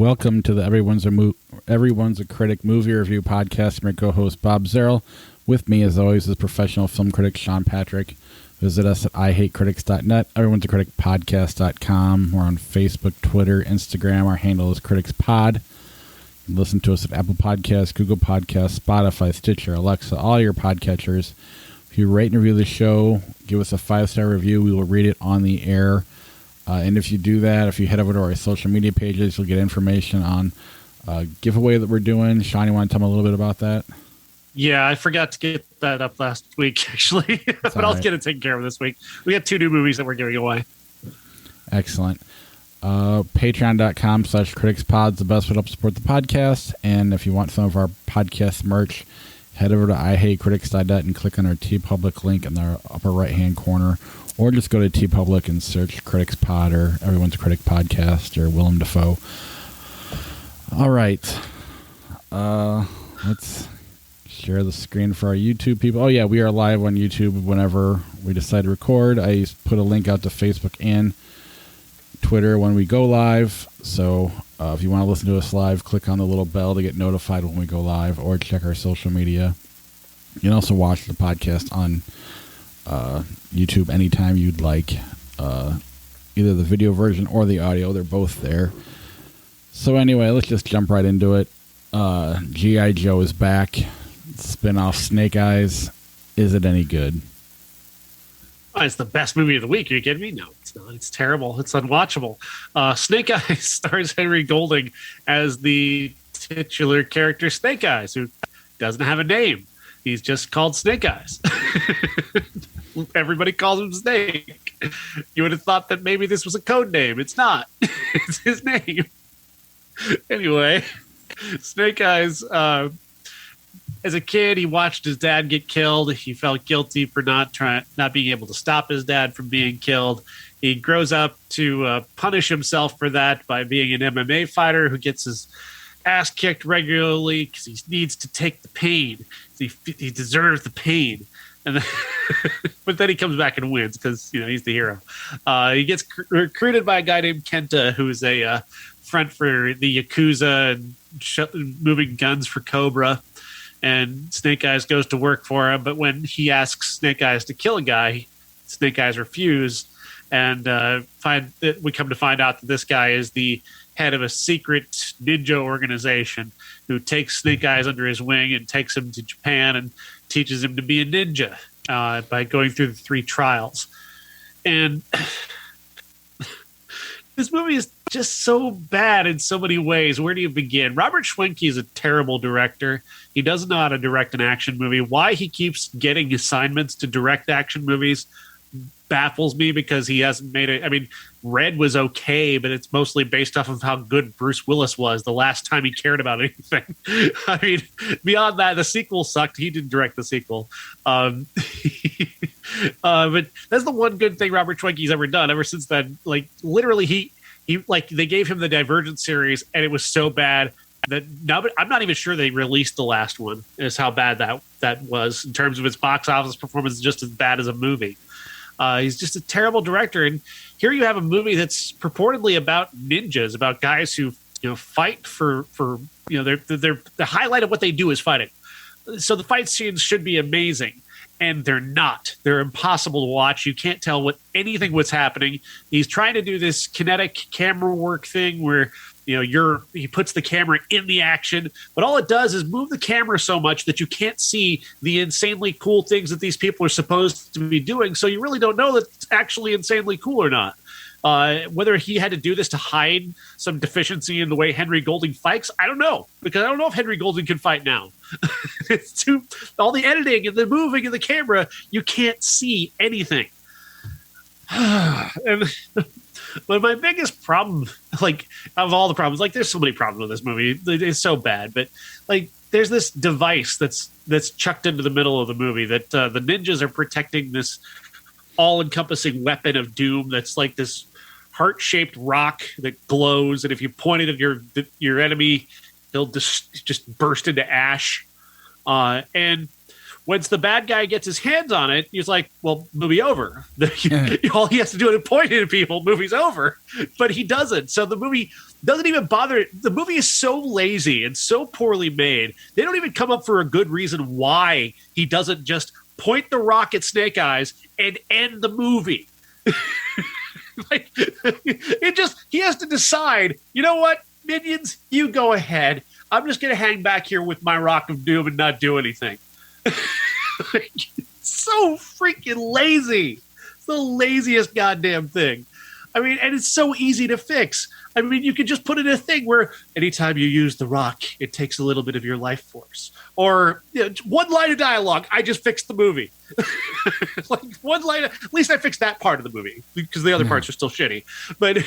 Welcome to the Everyone's a Critic movie review podcast. I'm your co-host Bob Zerl. With me, as always, is professional film critic Sean Patrick. Visit us at ihatecritics.net, everyone's a critic podcast.com. We're on Facebook, Twitter, Instagram. Our handle is CriticsPod. You can listen to us at Apple Podcasts, Google Podcasts, Spotify, Stitcher, Alexa, all your podcatchers. If you rate and review the show, give us a 5-star review. We will read it on the air. And if you do that, if you head over to our social media pages, you'll get information on giveaway that we're doing. Sean, you want to tell me a little bit about that? Yeah, I forgot to get that up last week, actually. But I'll get it taken care of this week. We got 2 new movies that we're giving away. Excellent. Patreon.com/criticspod is the best way to help support the podcast. And if you want some of our podcast merch, head over to ihatecritics.net and click on our TeePublic link in the upper right-hand corner. Or just go to TeePublic and search Critics Pod or Everyone's a Critic Podcast or Willem Dafoe. All right. Let's share the screen for our YouTube people. Oh, yeah, we are live on YouTube whenever we decide to record. I put a link out to Facebook and Twitter when we go live. So if you want to listen to us live, click on the little bell to get notified when we go live or check our social media. You can also watch the podcast on YouTube anytime you'd like, either the video version or the audio. They're both there. So anyway, let's just jump right into it. G.I. Joe is back. Spin-off Snake Eyes. Is it any good? Oh, it's the best movie of the week. Are you kidding me? No, it's not. It's terrible. It's unwatchable. Snake Eyes stars Henry Golding as the titular character Snake Eyes, who doesn't have a name. He's just called Snake Eyes. Everybody calls him Snake. You would have thought that maybe this was a code name. It's not. It's his name. Anyway, Snake Eyes, as a kid, he watched his dad get killed. He felt guilty for not being able to stop his dad from being killed. He grows up to punish himself for that by being an MMA fighter who gets his ass kicked regularly because he needs to take the pain. He deserves the pain. And then, but then he comes back and wins because he's the hero. He gets recruited by a guy named Kenta, who's a front for the Yakuza and moving guns for Cobra. And Snake Eyes goes to work for him, but when he asks Snake Eyes to kill a guy, Snake Eyes refuse. And we come to find out that this guy is the head of a secret ninja organization who takes Snake Eyes under his wing and takes him to Japan and teaches him to be a ninja by going through the 3 trials. And this movie is just so bad in so many ways. Where do you begin? Robert Schwenke is a terrible director. He doesn't know how to direct an action movie. Why he keeps getting assignments to direct action movies baffles me, because he hasn't made it. I mean, Red was okay, but it's mostly based off of how good Bruce Willis was the last time he cared about anything. I mean, beyond that, the sequel sucked. He didn't direct the sequel. But that's the one good thing Robert Schwenke's ever done. Ever since then, like literally, he they gave him the Divergent series, and it was so bad that I'm not even sure they released the last one. Is how bad that was in terms of its box office performance. Just as bad as a movie. He's just a terrible director, and here you have a movie that's purportedly about ninjas, about guys who fight for the highlight of what they do is fighting. So the fight scenes should be amazing, and they're not. They're impossible to watch. You can't tell what's happening. He's trying to do this kinetic camera work thing where he puts the camera in the action, but all it does is move the camera so much that you can't see the insanely cool things that these people are supposed to be doing. So you really don't know that it's actually insanely cool or not. Whether he had to do this to hide some deficiency in the way Henry Golding fights, I don't know, because I don't know if Henry Golding can fight now. It's all the editing and the moving and the camera, you can't see anything. And but my biggest problem, of all the problems, there's so many problems with this movie. It's so bad, but there's this device that's chucked into the middle of the movie that the ninjas are protecting this all-encompassing weapon of doom that's like this heart-shaped rock that glows, and if you point it at your enemy, he'll just burst into ash. And Once the bad guy gets his hands on it, he's like, well, movie over. All he has to do is point at people, movie's over. But he doesn't. So the movie doesn't even bother. The movie is so lazy and so poorly made. They don't even come up for a good reason why he doesn't just point the rock at Snake Eyes and end the movie. Like, he has to decide, you know what, minions, you go ahead. I'm just going to hang back here with my Rock of Doom and not do anything. Like, so freaking lazy. It's the laziest goddamn thing. I mean, and it's so easy to fix. I mean, you could just put in a thing where anytime you use the rock, it takes a little bit of your life force. Or one line of dialogue, I just fixed the movie. Like one line, at least I fixed that part of the movie because the other parts are still shitty. But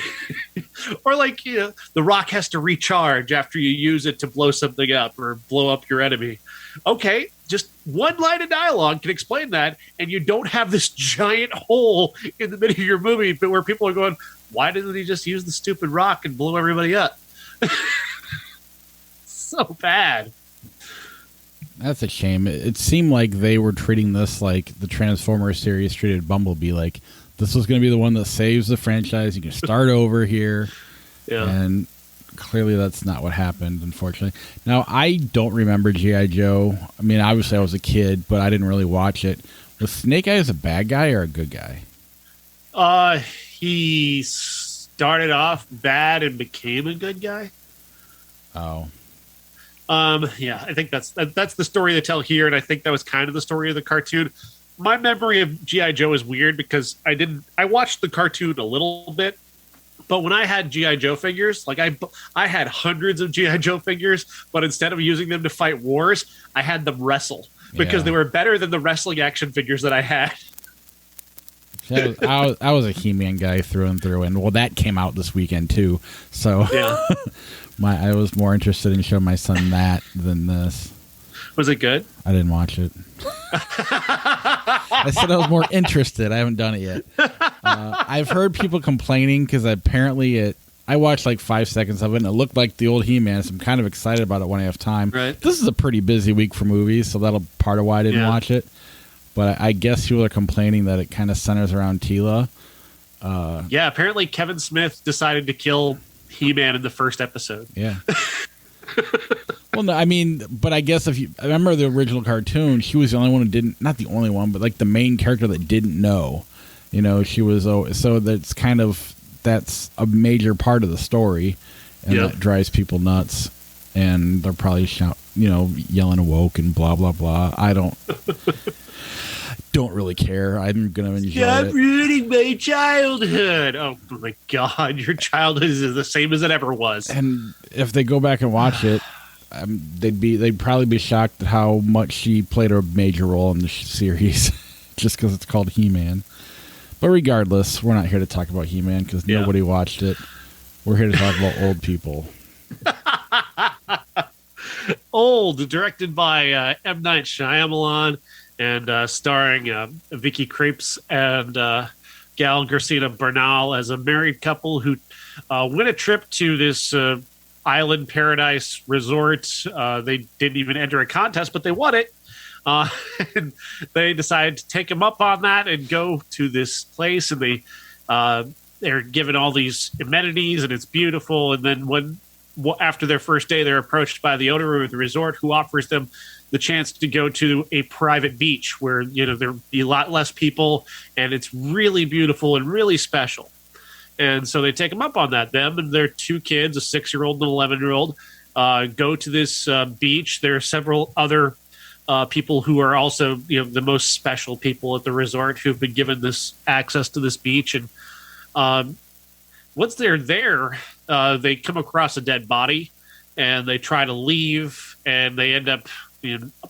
or like, the rock has to recharge after you use it to blow something up or blow up your enemy. Okay, just one line of dialogue can explain that, and you don't have this giant hole in the middle of your movie where people are going, why didn't he just use the stupid rock and blow everybody up? So bad. That's a shame. It seemed like they were treating this like the Transformers series treated Bumblebee. Like, this was going to be the one that saves the franchise. You can start over here. Yeah. And clearly that's not what happened, unfortunately. Now, I don't remember G.I. Joe. I mean, obviously I was a kid, but I didn't really watch it. Was Snake Eyes a bad guy or a good guy? He started off bad and became a good guy. Oh. Yeah, I think that's the story they tell here, and I think that was kind of the story of the cartoon. My memory of G.I. Joe is weird because I watched the cartoon a little bit, but when I had G.I. Joe figures, like I had hundreds of G.I. Joe figures, but instead of using them to fight wars, I had them wrestle because they were better than the wrestling action figures that I had. I was a He-Man guy through and through, and well, that came out this weekend too. So yeah. I was more interested in showing my son that than this. Was it good? I didn't watch it. I said I was more interested. I haven't done it yet. I've heard people complaining because apparently I watched like 5 seconds of it, and it looked like the old He-Man, so I'm kind of excited about it when I have time. Right. This is a pretty busy week for movies, so that'll part of why I didn't watch it. But I guess people are complaining that it kind of centers around Tila. Yeah, apparently Kevin Smith decided to kill He-Man in the first episode. Yeah. Well, no, I mean, but I guess I remember the original cartoon, she was the only one who didn't, not the only one, but like the main character that didn't know. She was, so that's a major part of the story, and that drives people nuts. And they're probably yelling awoke and blah, blah, blah. I don't really care. I'm going to enjoy it. Ruining my childhood. Oh my God, your childhood is the same as it ever was. And if they go back and watch it, they'd probably be shocked at how much she played a major role in the series, just because it's called He-Man. But regardless, we're not here to talk about He-Man because nobody watched it. We're here to talk about old people. Old, directed by M. Night Shyamalan and starring Vicky Krieps and Gal Garcia Bernal as a married couple who win a trip to this island paradise resort. They didn't even enter a contest, but they won it. And they decided to take them up on that and go to this place, and they're given all these amenities, and it's beautiful. And then after their first day, they're approached by the owner of the resort, who offers them the chance to go to a private beach where there'll be a lot less people, and it's really beautiful and really special. And so they take them up on that. Them and their two kids, a 6-year-old and an 11-year-old, go to this beach. There are several other people who are also the most special people at the resort who've been given this access to this beach. And once they're there, they come across a dead body, and they try to leave, and they end up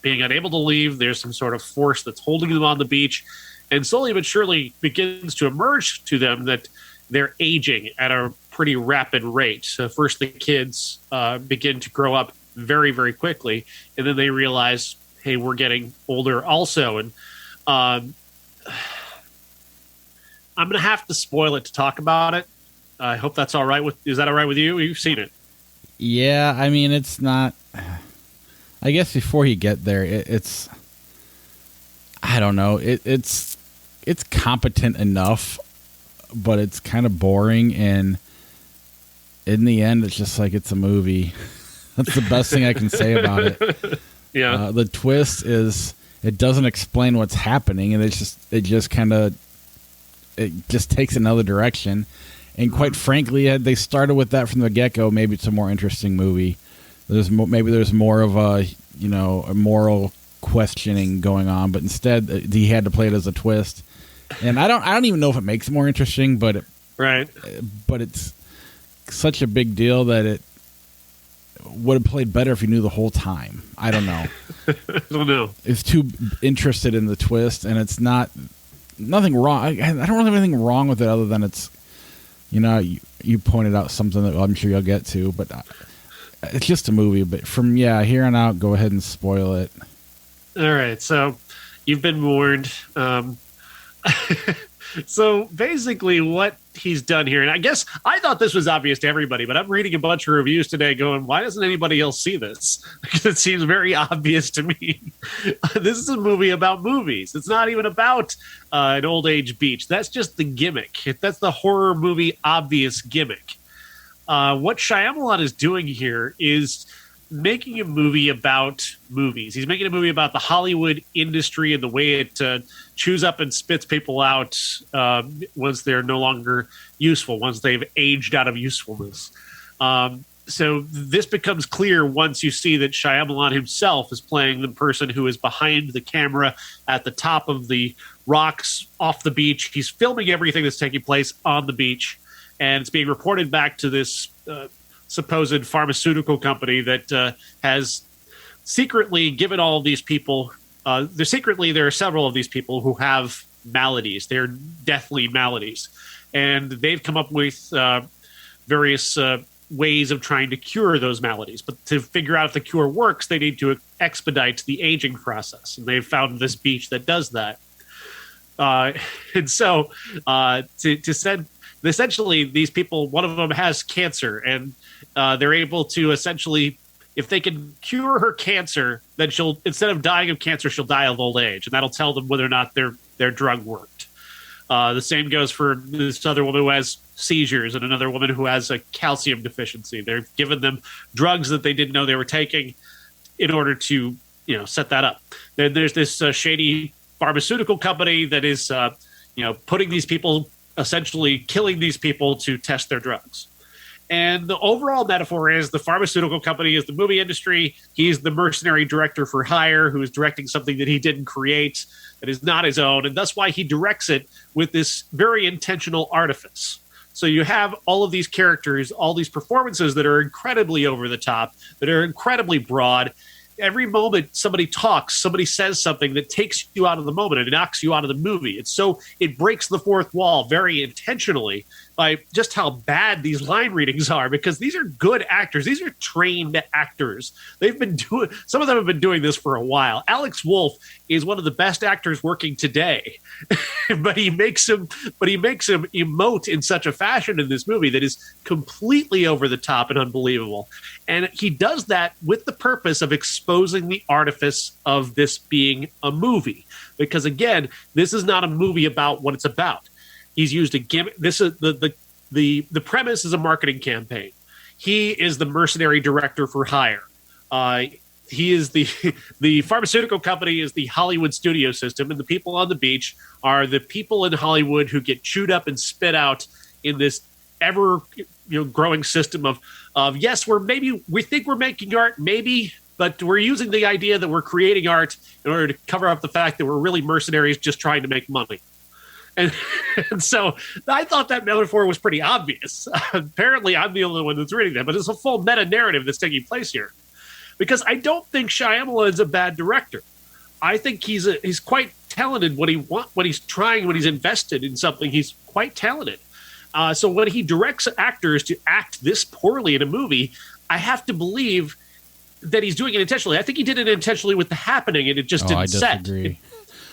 being unable to leave. There's some sort of force that's holding them on the beach, and slowly but surely begins to emerge to them that they're aging at a pretty rapid rate. So first the kids begin to grow up very, very quickly, and then they realize, hey, we're getting older also. And I'm going to have to spoil it to talk about it. I hope that's all right is that all right with you? You've seen it. Yeah, I mean, it's not, I guess before you get there, it's, I don't know. It's competent enough, but it's kind of boring, and in the end, it's just like it's a movie. That's the best thing I can say about it. Yeah. The twist is it doesn't explain what's happening, and it just takes another direction. And quite frankly, had they started with that from the get-go, maybe it's a more interesting movie. Maybe there's more of a moral questioning going on, but instead he had to play it as a twist. And I don't even know if it makes it more interesting, but it's such a big deal that it would have played better if you knew the whole time. I don't know. I don't know. It's too interested in the twist, and it's nothing wrong. I don't really have anything wrong with it other than it's, you pointed out something that I'm sure you'll get to, but it's just a movie. But from here on out, go ahead and spoil it. All right. So you've been warned. So basically what he's done here, and I guess I thought this was obvious to everybody, but I'm reading a bunch of reviews today going, why doesn't anybody else see this? Because it seems very obvious to me. This is a movie about movies. It's not even about an old age beach. That's just the gimmick. That's the horror movie obvious gimmick. What Shyamalan is doing here is making a movie about movies. He's making a movie about the Hollywood industry and the way it chews up and spits people out once they're no longer useful, once they've aged out of usefulness. So this becomes clear once you see that Shyamalan himself is playing the person who is behind the camera at the top of the rocks off the beach. He's filming everything that's taking place on the beach, and it's being reported back to this supposed pharmaceutical company that has secretly given all of these people there are several of these people who have maladies. They're deathly maladies, and they've come up with various ways of trying to cure those maladies. But to figure out if the cure works, they need to expedite the aging process, and they've found this beach that does that. And so essentially these people, one of them has cancer, and they're able to essentially, if they can cure her cancer, then she'll, instead of dying of cancer, she'll die of old age, and that'll tell them whether or not their drug worked. The same goes for this other woman who has seizures and another woman who has a calcium deficiency. They're giving them drugs that they didn't know they were taking in order to, set that up. Then there's this shady pharmaceutical company that is, putting these people, essentially killing these people to test their drugs. And the overall metaphor is the pharmaceutical company is the movie industry. He's the mercenary director for hire who is directing something that he didn't create, that is not his own. And that's why he directs it with this very intentional artifice. So you have all of these characters, all these performances that are incredibly over the top, that are incredibly broad. Every moment somebody talks, somebody says something that takes you out of the moment and knocks you out of the movie. It breaks the fourth wall very intentionally by just how bad these line readings are, because these are good actors. These are trained actors. Some of them have been doing this for a while. Alex Wolff is one of the best actors working today, but he makes him emote in such a fashion in this movie that is completely over the top and unbelievable. And he does that with the purpose of exposing the artifice of this being a movie. Because again, this is not a movie about what it's about. He's used a gimmick. This is the premise is a marketing campaign. He is the mercenary director for hire. He is the pharmaceutical company is the Hollywood studio system, and the people on the beach are the people in Hollywood who get chewed up and spit out in this ever growing system of yes, we think we're making art, maybe, but we're using the idea that we're creating art in order to cover up the fact that we're really mercenaries just trying to make money. And so I thought that metaphor was pretty obvious. Apparently, I'm the only one that's reading that, but it's a full meta-narrative that's taking place here. Because I don't think Shyamalan's a bad director. I think he's quite talented when he's invested in something. He's quite talented. So when he directs actors to act this poorly in a movie, I have to believe that he's doing it intentionally. I think he did it intentionally with The Happening, and it just didn't set.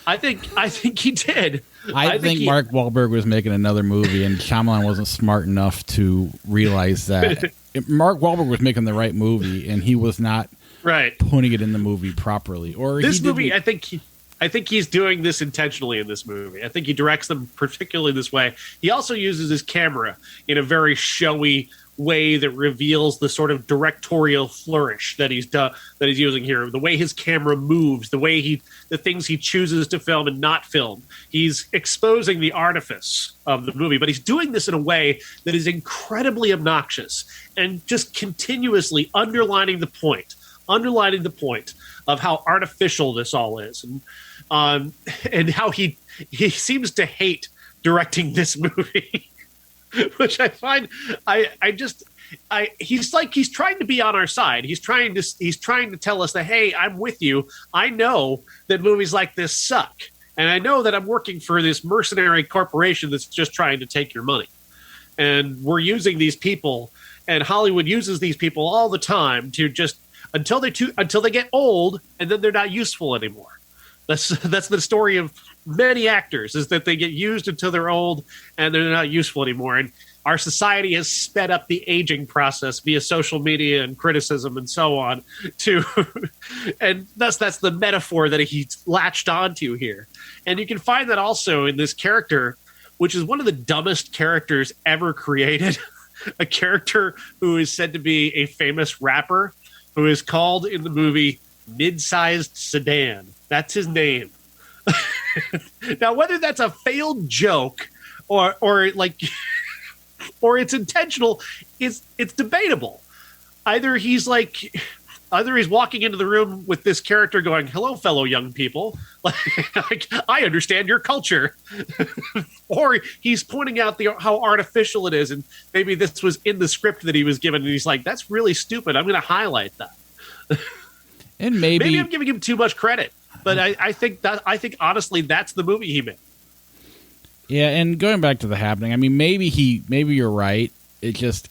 I think he did. I think Mark Wahlberg was making another movie, and Shyamalan wasn't smart enough to realize that. Mark Wahlberg was making the right movie, and he was not putting it in the movie properly. Or this movie, I think I think he's doing this intentionally in this movie. I think he directs them particularly this way. He also uses his camera in a very showy way that reveals the sort of directorial flourish that he's using here. The way his camera moves, the things he chooses to film and not film. He's exposing the artifice of the movie, but he's doing this in a way that is incredibly obnoxious and just continuously underlining the point of how artificial this all is, and how he seems to hate directing this movie. Which I find, he's trying to be on our side. He's trying to tell us that, hey, I'm with you. I know that movies like this suck, and I know that I'm working for this mercenary corporation that's just trying to take your money. And we're using these people, and Hollywood uses these people all the time to just until they get old, and then they're not useful anymore. That's the story of many actors, is that they get used until they're old and they're not useful anymore. And our society has sped up the aging process via social media and criticism and so on and that's the metaphor that he's latched onto here. And you can find that also in this character, which is one of the dumbest characters ever created. A character who is said to be a famous rapper who is called in the movie Mid-Sized Sedan. That's his name. Now, whether that's a failed joke or it's intentional, it's debatable. Either he's walking into the room with this character going, "Hello, fellow young people. Like, I understand your culture," or he's pointing out how artificial it is, and maybe this was in the script that he was given, and he's like, "That's really stupid. I'm going to highlight that." And maybe I'm giving him too much credit. But I think honestly that's the movie he made. Yeah, and going back to The Happening, I mean, maybe you're right. It just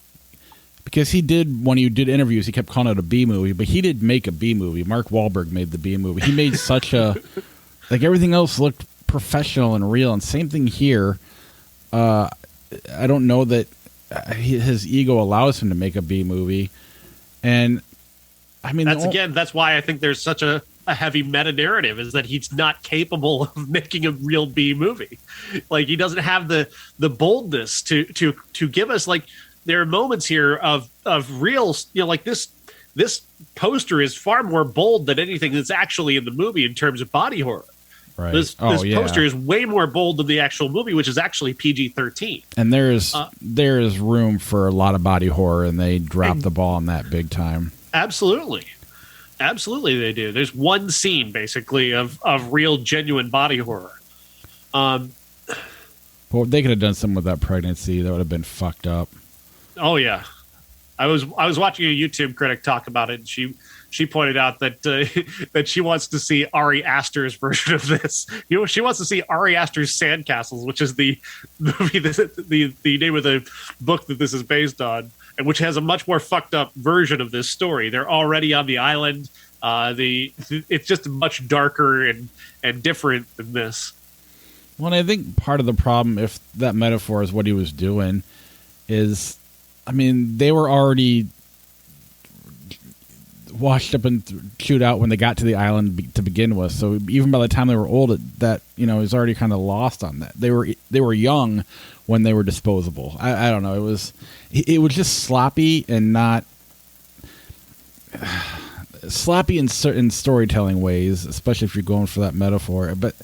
because when he did interviews, he kept calling it a B movie, but he did make a B movie. Mark Wahlberg made the B movie. He made such a everything else looked professional and real, and same thing here. I don't know that his ego allows him to make a B movie, and I mean that's why I think there's such a heavy meta narrative, is that he's not capable of making a real B movie. Like, he doesn't have the boldness to give us, like, there are moments here of real, like this poster is far more bold than anything that's actually in the movie in terms of body horror. Right. This poster is way more bold than the actual movie, which is actually PG-13. And there is room for a lot of body horror, and they drop the ball on that big time. Absolutely they do. There's one scene basically of real genuine body horror. Well, they could have done something with that pregnancy. That would have been fucked up. Oh yeah, I was watching a YouTube critic talk about it, and she pointed out that that she wants to see Ari Aster's version of this. She wants to see Ari Aster's Sandcastles, which is the movie the name of the book that this is based on, and which has a much more fucked up version of this story. They're already on the island. It's just much darker and different than this. Well, I think part of the problem, if that metaphor is what he was doing, is, I mean, they were already washed up and chewed out when they got to the island to begin with. So even by the time they were old, that is already kind of lost on that. They were young when they were disposable. I don't know. It was just sloppy and not sloppy in certain storytelling ways, especially if you're going for that metaphor. But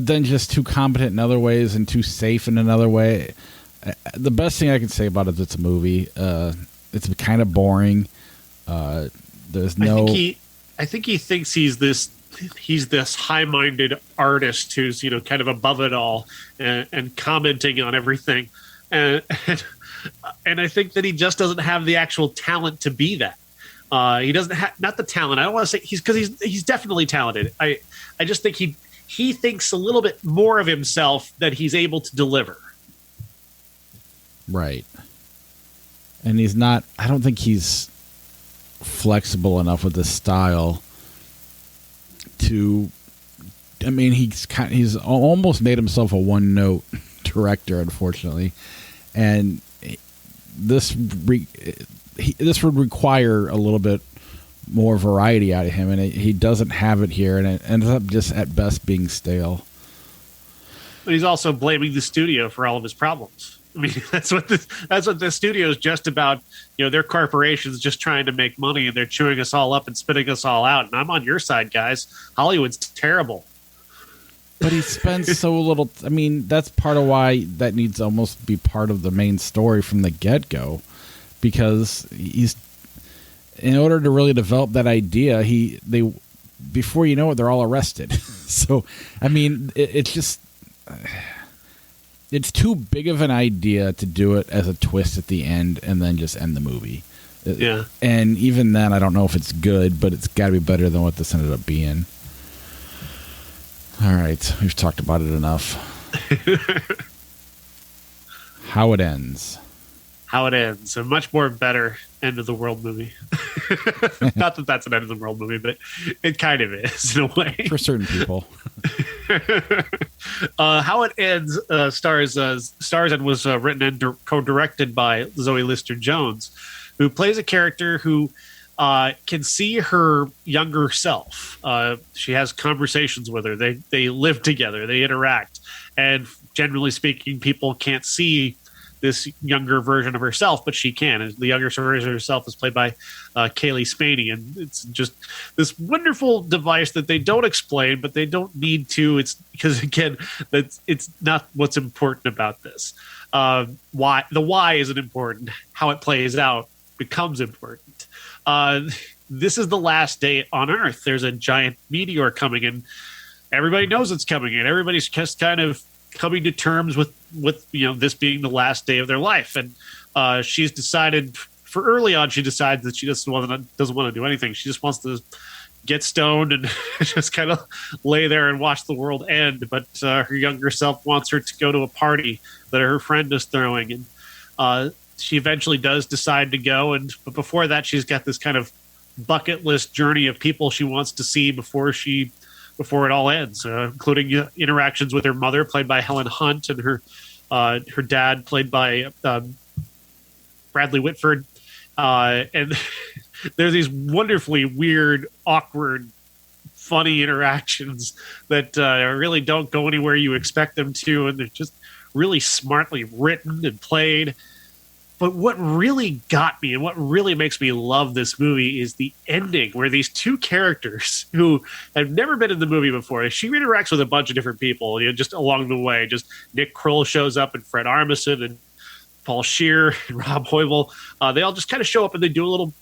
then just too competent in other ways and too safe in another way. The best thing I can say about it is it's a movie. It's kind of boring. There's no. I think he thinks he's this high-minded artist who's kind of above it all and commenting on everything, and I think that he just doesn't have the actual talent to be that. He doesn't have, not the talent. I don't want to say he's definitely talented. I just think he thinks a little bit more of himself that he's able to deliver. Right. And he's not. I don't think he's flexible enough with his style to. I mean, he's almost made himself a one-note director, unfortunately, and this would require a little bit more variety out of him, and he doesn't have it here, and it ends up just at best being stale. But he's also blaming the studio for all of his problems. I mean, that's what the studio is just about. You know, their corporation's just trying to make money, and they're chewing us all up and spitting us all out. And I'm on your side, guys. Hollywood's terrible. But he spends so little. I mean, that's part of why that needs to almost be part of the main story from the get-go, because he's, in order to really develop that idea, before you know it, they're all arrested. So, I mean, it's just. It's too big of an idea to do it as a twist at the end and then just end the movie. Yeah. And even then, I don't know if it's good, but it's got to be better than what this ended up being. All right. We've talked about it enough. How it ends. How it ends. A much more better end of the world movie. Not that that's an end of the world movie, but it kind of is in a way. For certain people. How it ends stars and was written and co-directed by Zoe Lister-Jones, who plays a character who can see her younger self. She has conversations with her. They live together. They interact. And generally speaking, people can't see this younger version of herself, but she can. And the younger version of herself is played by Kaylee Spaney, and it's just this wonderful device that they don't explain, but they don't need to. It's because, again, it's not what's important about this. Why isn't important. How it plays out becomes important. This is the last day on Earth. There's a giant meteor coming, and everybody knows it's coming, and everybody's just kind of coming to terms with this being the last day of their life. And she's decided, for early on, she decides that she doesn't want to do anything. She just wants to get stoned and just kind of lay there and watch the world end. But her younger self wants her to go to a party that her friend is throwing, and she eventually does decide to go. But before that, she's got this kind of bucket list journey of people she wants to see before it all ends, including interactions with her mother, played by Helen Hunt, and her dad, played by Bradley Whitford. And there's these wonderfully weird, awkward, funny interactions that really don't go anywhere you expect them to, and they're just really smartly written and played. But what really got me and what really makes me love this movie is the ending, where these two characters who have never been in the movie before, she interacts with a bunch of different people, just along the way. Just Nick Kroll shows up, and Fred Armisen and Paul Scheer and Rob Hoivel. They all just kind of show up and they do a little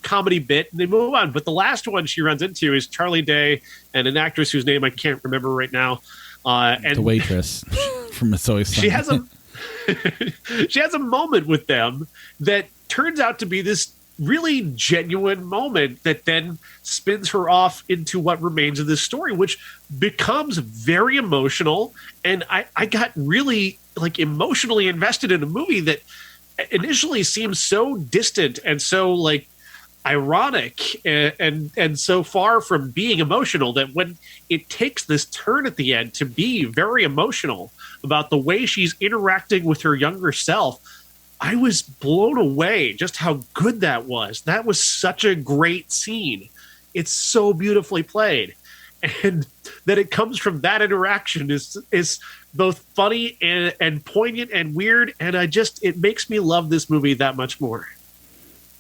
comedy bit and they move on. But the last one she runs into is Charlie Day and an actress whose name I can't remember right now. And the waitress from It's Always Sunny. She has a moment with them that turns out to be this really genuine moment that then spins her off into what remains of this story, which becomes very emotional. And I got really emotionally invested in a movie that initially seems so distant and so ironic and so far from being emotional, that when it takes this turn at the end to be very emotional about the way she's interacting with her younger self, I was blown away just how good that was. That was such a great scene. It's so beautifully played. And that it comes from that interaction is both funny and poignant and weird. And it makes me love this movie that much more.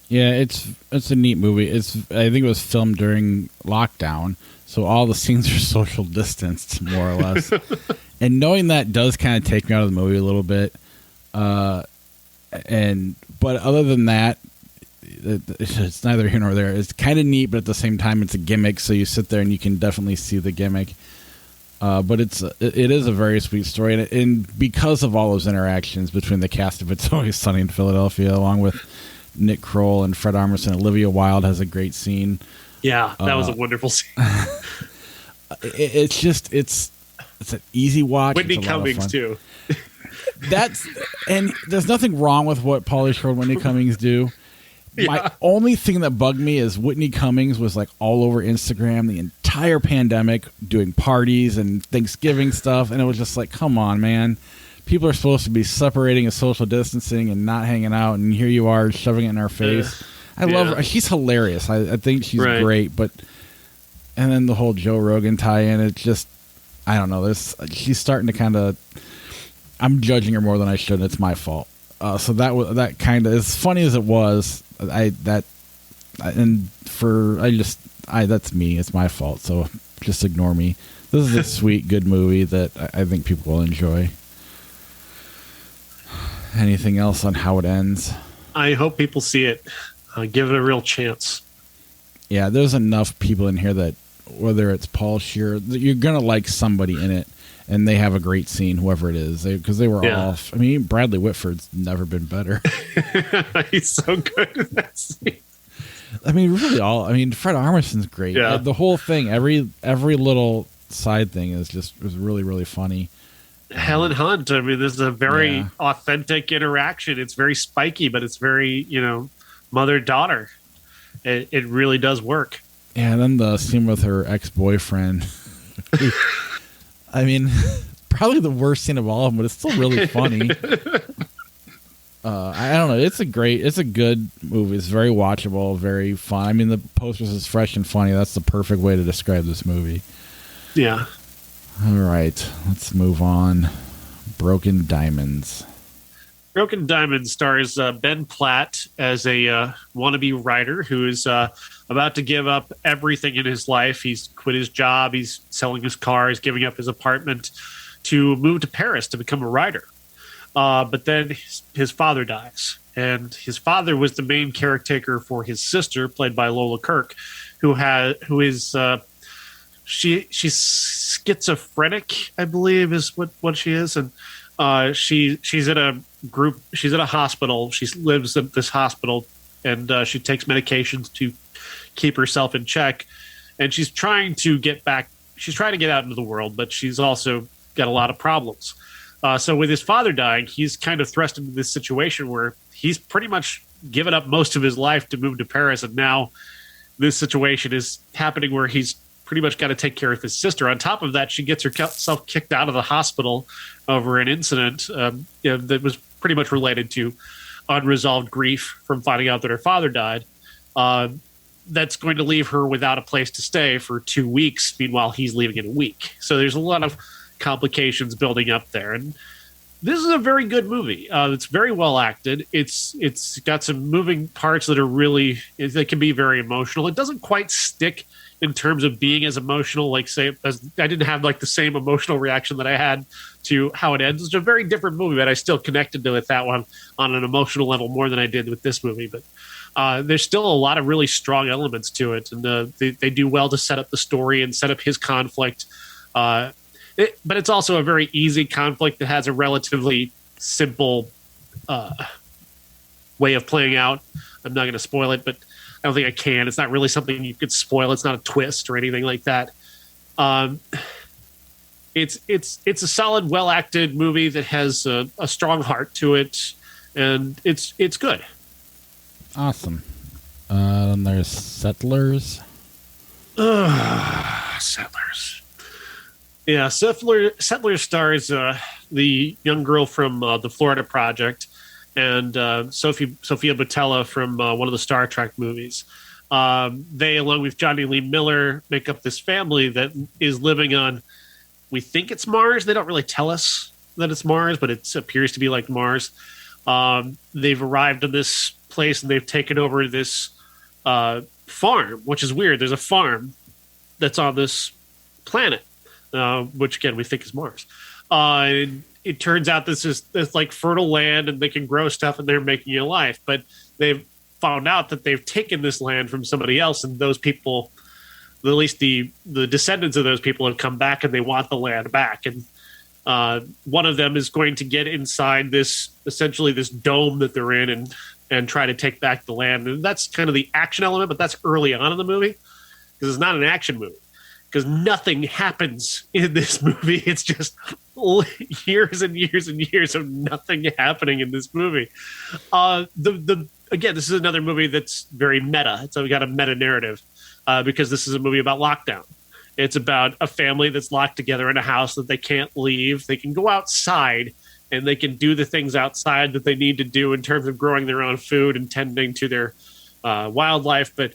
Yeah, it's a neat movie. I think it was filmed during lockdown, so all the scenes are social distanced, more or less. And knowing that does kind of take me out of the movie a little bit. But other than that, it's neither here nor there. It's kind of neat, but at the same time, it's a gimmick. So you sit there and you can definitely see the gimmick. But it is a very sweet story, and because of all those interactions between the cast of It's Always Sunny in Philadelphia, along with Nick Kroll and Fred Armisen, Olivia Wilde has a great scene. Yeah, that was a wonderful scene. It's an easy watch. Whitney Cummings too. And there's nothing wrong with what Pauly Shore and Whitney Cummings do. Yeah. My only thing that bugged me is Whitney Cummings was all over Instagram the entire pandemic, doing parties and Thanksgiving stuff, and it was just come on, man. People are supposed to be separating and social distancing and not hanging out, and here you are shoving it in our face. I love her. She's hilarious. I think she's great, but and then the whole Joe Rogan tie-in, it's just, I don't know. She's starting to kind of, I'm judging her more than I should. It's my fault. So that kind of, as funny as it was, that's me. It's my fault. So just ignore me. This is a sweet, good movie that I think people will enjoy. Anything else on how it ends? I hope people see it. Give it a real chance. Yeah, there's enough people in here that, whether it's Paul Scheer, you're going to like somebody in it, and they have a great scene, whoever it is, because they were all... I mean, Bradley Whitford's never been better. He's so good in that scene. I mean, really Fred Armisen's great. Yeah. The whole thing, every little side thing was really, really funny. Helen Hunt, I mean, this is a very authentic interaction. It's very spiky, but it's very, mother-daughter. It really does work. Yeah, and then the scene with her ex-boyfriend. I mean, probably the worst scene of all of them, but it's still really funny. I don't know. It's a good movie. It's very watchable, very fun. I mean, the posters is fresh and funny. That's the perfect way to describe this movie. Yeah. All right, let's move on. Broken Diamonds. Broken Diamonds stars Ben Platt as a wannabe writer who is about to give up everything in his life. He's quit his job. He's selling his car. He's giving up his apartment to move to Paris to become a writer. But then his father dies. And his father was the main caretaker for his sister, played by Lola Kirk, who is she's schizophrenic, I believe, is what she is. And she's at a hospital. She lives at this hospital, and she takes medications to keep herself in check. And she's trying to get out into the world, but she's also got a lot of problems. So with his father dying, he's kind of thrust into this situation where he's pretty much given up most of his life to move to Paris. And now this situation is happening where he's pretty much got to take care of his sister. On top of that, she gets herself kicked out of the hospital over an incident that was pretty much related to unresolved grief from finding out that her father died. That's going to leave her without a place to stay for 2 weeks. Meanwhile, he's leaving in a week. So there's a lot of complications building up there. And this is a very good movie. It's very well acted. It's got some moving parts that can be very emotional. It doesn't quite stick in terms of being as emotional, I didn't have the same emotional reaction that I had to how it ends. It's a very different movie, but I still connected to it that one on an emotional level more than I did with this movie. But there's still a lot of really strong elements to it, and they do well to set up the story and set up his conflict. But it's also a very easy conflict that has a relatively simple way of playing out. I'm not going to spoil it, but I don't think I can. It's not really something you could spoil. It's not a twist or anything like that. It's a solid, well-acted movie that has a strong heart to it, and it's good. Awesome. And there's Settlers. Settlers. Yeah, Settlers stars the young girl from the Florida Project, and Sophia Botella from one of the Star Trek movies. They, along with Johnny Lee Miller, make up this family that is living on, we think it's Mars. They don't really tell us that it's Mars, but it appears to be like Mars. They've arrived in this place, and they've taken over this farm, which is weird. There's a farm that's on this planet, which, again, we think is Mars. And it turns out this like fertile land, and they can grow stuff, and they're making a life. But they've found out that they've taken this land from somebody else, and those people, at least the descendants of those people, have come back, and they want the land back. And one of them is going to get inside this dome that they're in and try to take back the land. And that's kind of the action element, but that's early on in the movie, because it's not an action movie. Because nothing happens in this movie. It's just years and years and years of nothing happening in this movie. Again, this is another movie that's very meta. So we got a meta narrative because this is a movie about lockdown. It's about a family that's locked together in a house that they can't leave. They can go outside, and they can do the things outside that they need to do in terms of growing their own food and tending to their wildlife, but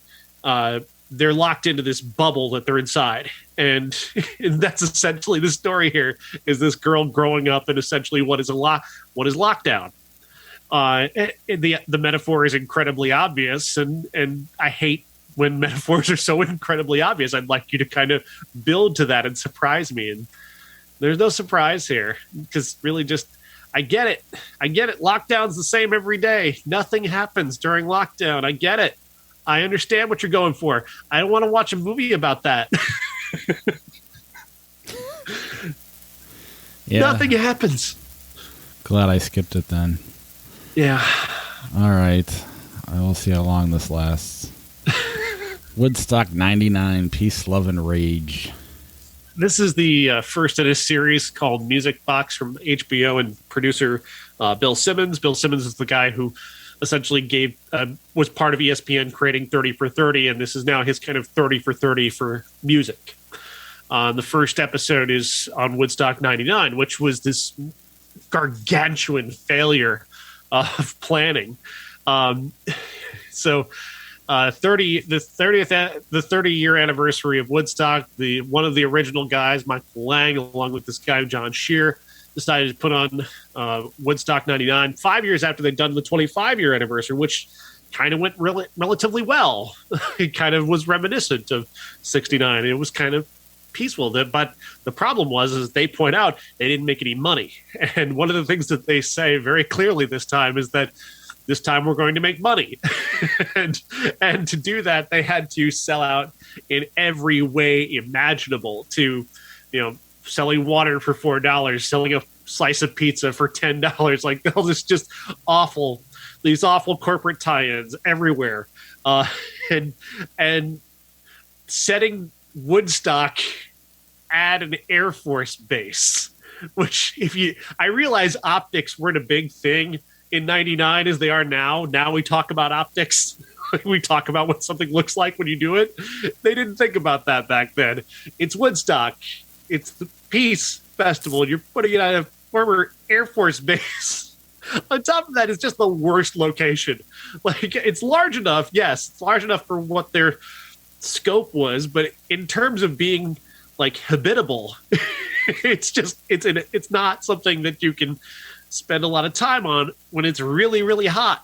they're locked into this bubble that they're inside. And that's essentially the story here, is this girl growing up in essentially what is lockdown. The metaphor is incredibly obvious, and I hate when metaphors are so incredibly obvious. I'd like you to kind of build to that and surprise me. And there's no surprise here, because really just, I get it. Lockdown's the same every day. Nothing happens during lockdown. I get it. I understand what you're going for. I don't want to watch a movie about that. Yeah. Nothing happens. Glad I skipped it then. Yeah. All right. I will see how long this lasts. Woodstock 99, Peace, Love, and Rage. This is the first in a series called Music Box from HBO and producer Bill Simmons. Bill Simmons is the guy who essentially was part of ESPN creating 30 for 30, and this is now his kind of 30 for 30 for music. The first episode is on Woodstock 99, which was this gargantuan failure of planning. The 30-year anniversary of Woodstock, one of the original guys, Michael Lang, along with this guy John Shear, decided to put on Woodstock 99 5 years after they'd done the 25-year anniversary, which kind of went relatively well. It kind of was reminiscent of 69. It was kind of peaceful. But the problem is they point out they didn't make any money. And one of the things that they say very clearly this time is that this time we're going to make money. and to do that, they had to sell out in every way imaginable, to, selling water for $4, selling a slice of pizza for $10, like all this just these awful corporate tie-ins everywhere. And setting Woodstock at an Air Force base, which I realize optics weren't a big thing in 99 as they are now. Now we talk about optics. We talk about what something looks like when you do it. They didn't think about that back then. It's Woodstock. It's the Peace Festival, and you're putting it at a former Air Force base. On top of that, it's just the worst location. Like, it's large enough. Yes, it's large enough for what their scope was, but in terms of being like habitable, it's not something that you can spend a lot of time on when it's really, really hot.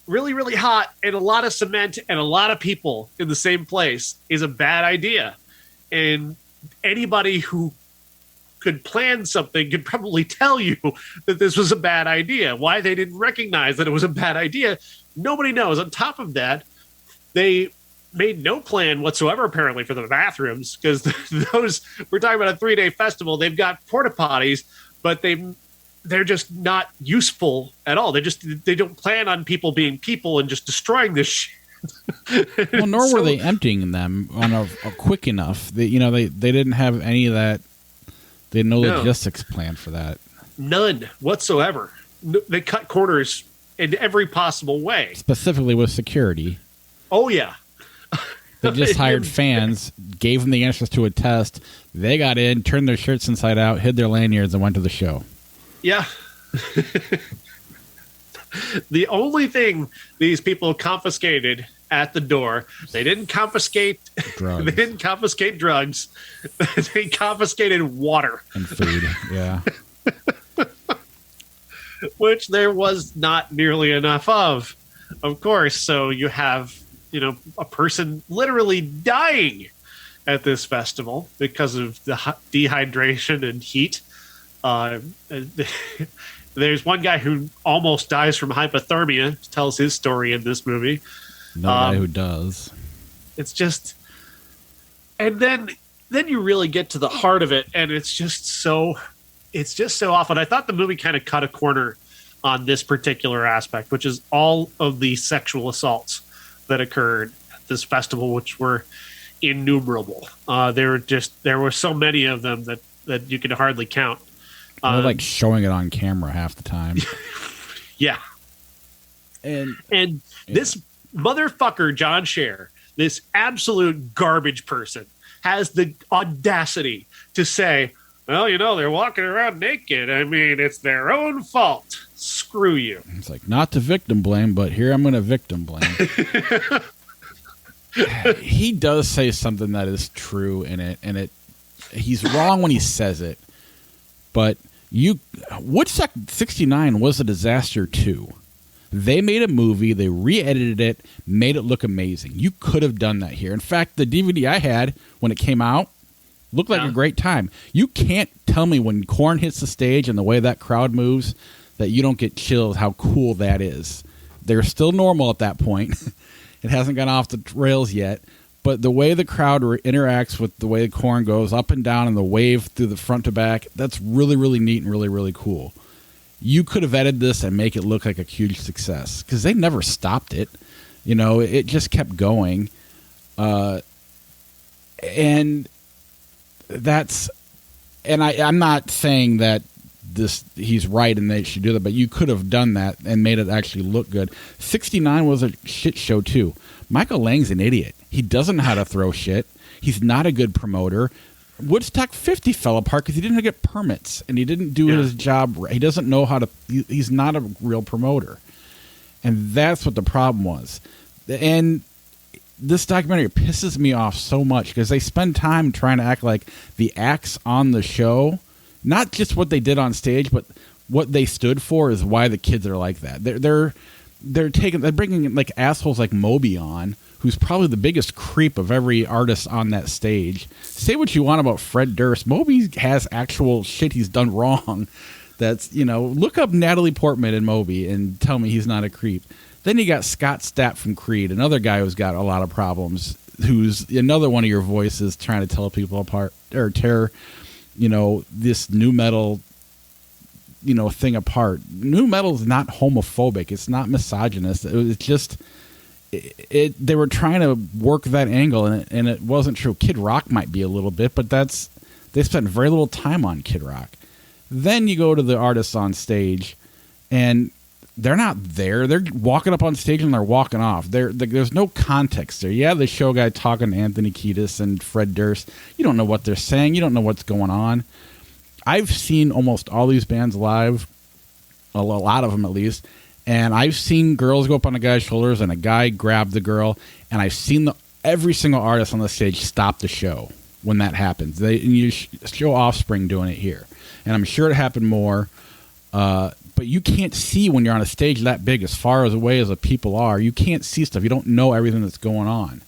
Really, really hot, and a lot of cement and a lot of people in the same place is a bad idea. And anybody who could plan something could probably tell you that this was a bad idea. Why they didn't recognize that it was a bad idea, nobody knows. On top of that, they made no plan whatsoever, apparently, for the bathrooms, because we're talking about a 3-day festival. They've got porta potties, but they're just not useful at all. They don't plan on people being people and just destroying this shit. Well, nor were they emptying them on a quick enough. They didn't have any of that. They had no logistics plan for that. None whatsoever. They cut corners in every possible way. Specifically with security. Oh, yeah. They just hired fans, gave them the answers to a test. They got in, turned their shirts inside out, hid their lanyards, and went to the show. Yeah. The only thing these people confiscated at the door, they didn't confiscate drugs. They didn't confiscate drugs. They confiscated water and food. Yeah. Which there was not nearly enough of course. So you have, a person literally dying at this festival because of the dehydration and heat. There's one guy who almost dies from hypothermia, tells his story in this movie. No guy who does. It's just, and then you really get to the heart of it, and it's just so awful. I thought the movie kind of cut a corner on this particular aspect, which is all of the sexual assaults that occurred at this festival, which were innumerable. There were so many of them that you could hardly count. They're like showing it on camera half the time. Yeah. And this motherfucker, John Scher, this absolute garbage person, has the audacity to say, Well, they're walking around naked. I mean, it's their own fault. Screw you. It's like, not to victim blame, but here I'm going to victim blame. He does say something that is true in it, and he's wrong when he says it. But Woodstock 69 was a disaster too. They made a movie, they re-edited it, made it look amazing. You could have done that here. In fact, the DVD I had when it came out looked like a great time. You can't tell me when Korn hits the stage and the way that crowd moves that you don't get chills how cool that is. They're still normal at that point. It hasn't gone off the rails yet. But the way the crowd interacts with the way the Korn goes up and down and the wave through the front to back, that's really, really neat and really, really cool. You could have edited this and make it look like a huge success because they never stopped it. It just kept going. And I'm not saying that he's right and they should do that, but you could have done that and made it actually look good. 69 was a shit show too. Michael Lang's an idiot. He doesn't know how to throw shit. He's not a good promoter. Woodstock 50 fell apart because he didn't get permits and he didn't do his job right. He doesn't know how to. He's not a real promoter, and that's what the problem was. And this documentary pisses me off so much because they spend time trying to act like the acts on the show, not just what they did on stage, but what they stood for is why the kids are like that. They're bringing like assholes like Moby on, who's probably the biggest creep of every artist on that stage. Say what you want about Fred Durst. Moby has actual shit he's done wrong. That's, look up Natalie Portman and Moby and tell me he's not a creep. Then you got Scott Stapp from Creed, another guy who's got a lot of problems, who's another one of your voices trying to tell people apart or tear, this new metal thing apart. New metal is not homophobic. It's not misogynist. It's just they were trying to work that angle, and it wasn't true. Kid Rock might be a little bit, but they spent very little time on Kid Rock. Then you go to the artists on stage, and they're not there. They're walking up on stage and they're walking off. There's no context there. Yeah, the show guy talking to Anthony Kiedis and Fred Durst. You don't know what they're saying. You don't know what's going on. I've seen almost all these bands live, a lot of them at least, and I've seen girls go up on a guy's shoulders and a guy grab the girl, and I've seen every single artist on the stage stop the show when that happens. You show Offspring doing it here, and I'm sure it happened more, but you can't see when you're on a stage that big, as far away as the people are. You can't see stuff. You don't know everything that's going on.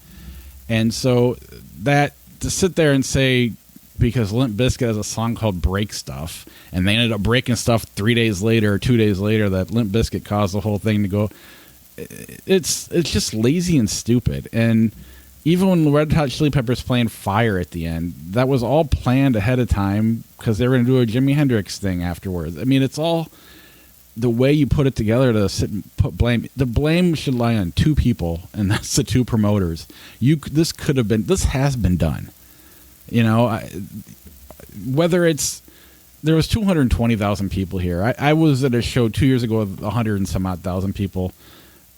And so that to sit there and say, because Limp Bizkit has a song called Break Stuff, and they ended up breaking stuff 3 days later or 2 days later, that Limp Bizkit caused the whole thing to go. It's just lazy and stupid. And even when Red Hot Chili Peppers playing Fire at the end, that was all planned ahead of time because they were going to do a Jimi Hendrix thing afterwards. I mean, it's all the way you put it together to sit and put blame. The blame should lie on two people, and that's the two promoters. This has been done. Whether there was 220,000 people here. I was at a show 2 years ago with 100 and some odd thousand people.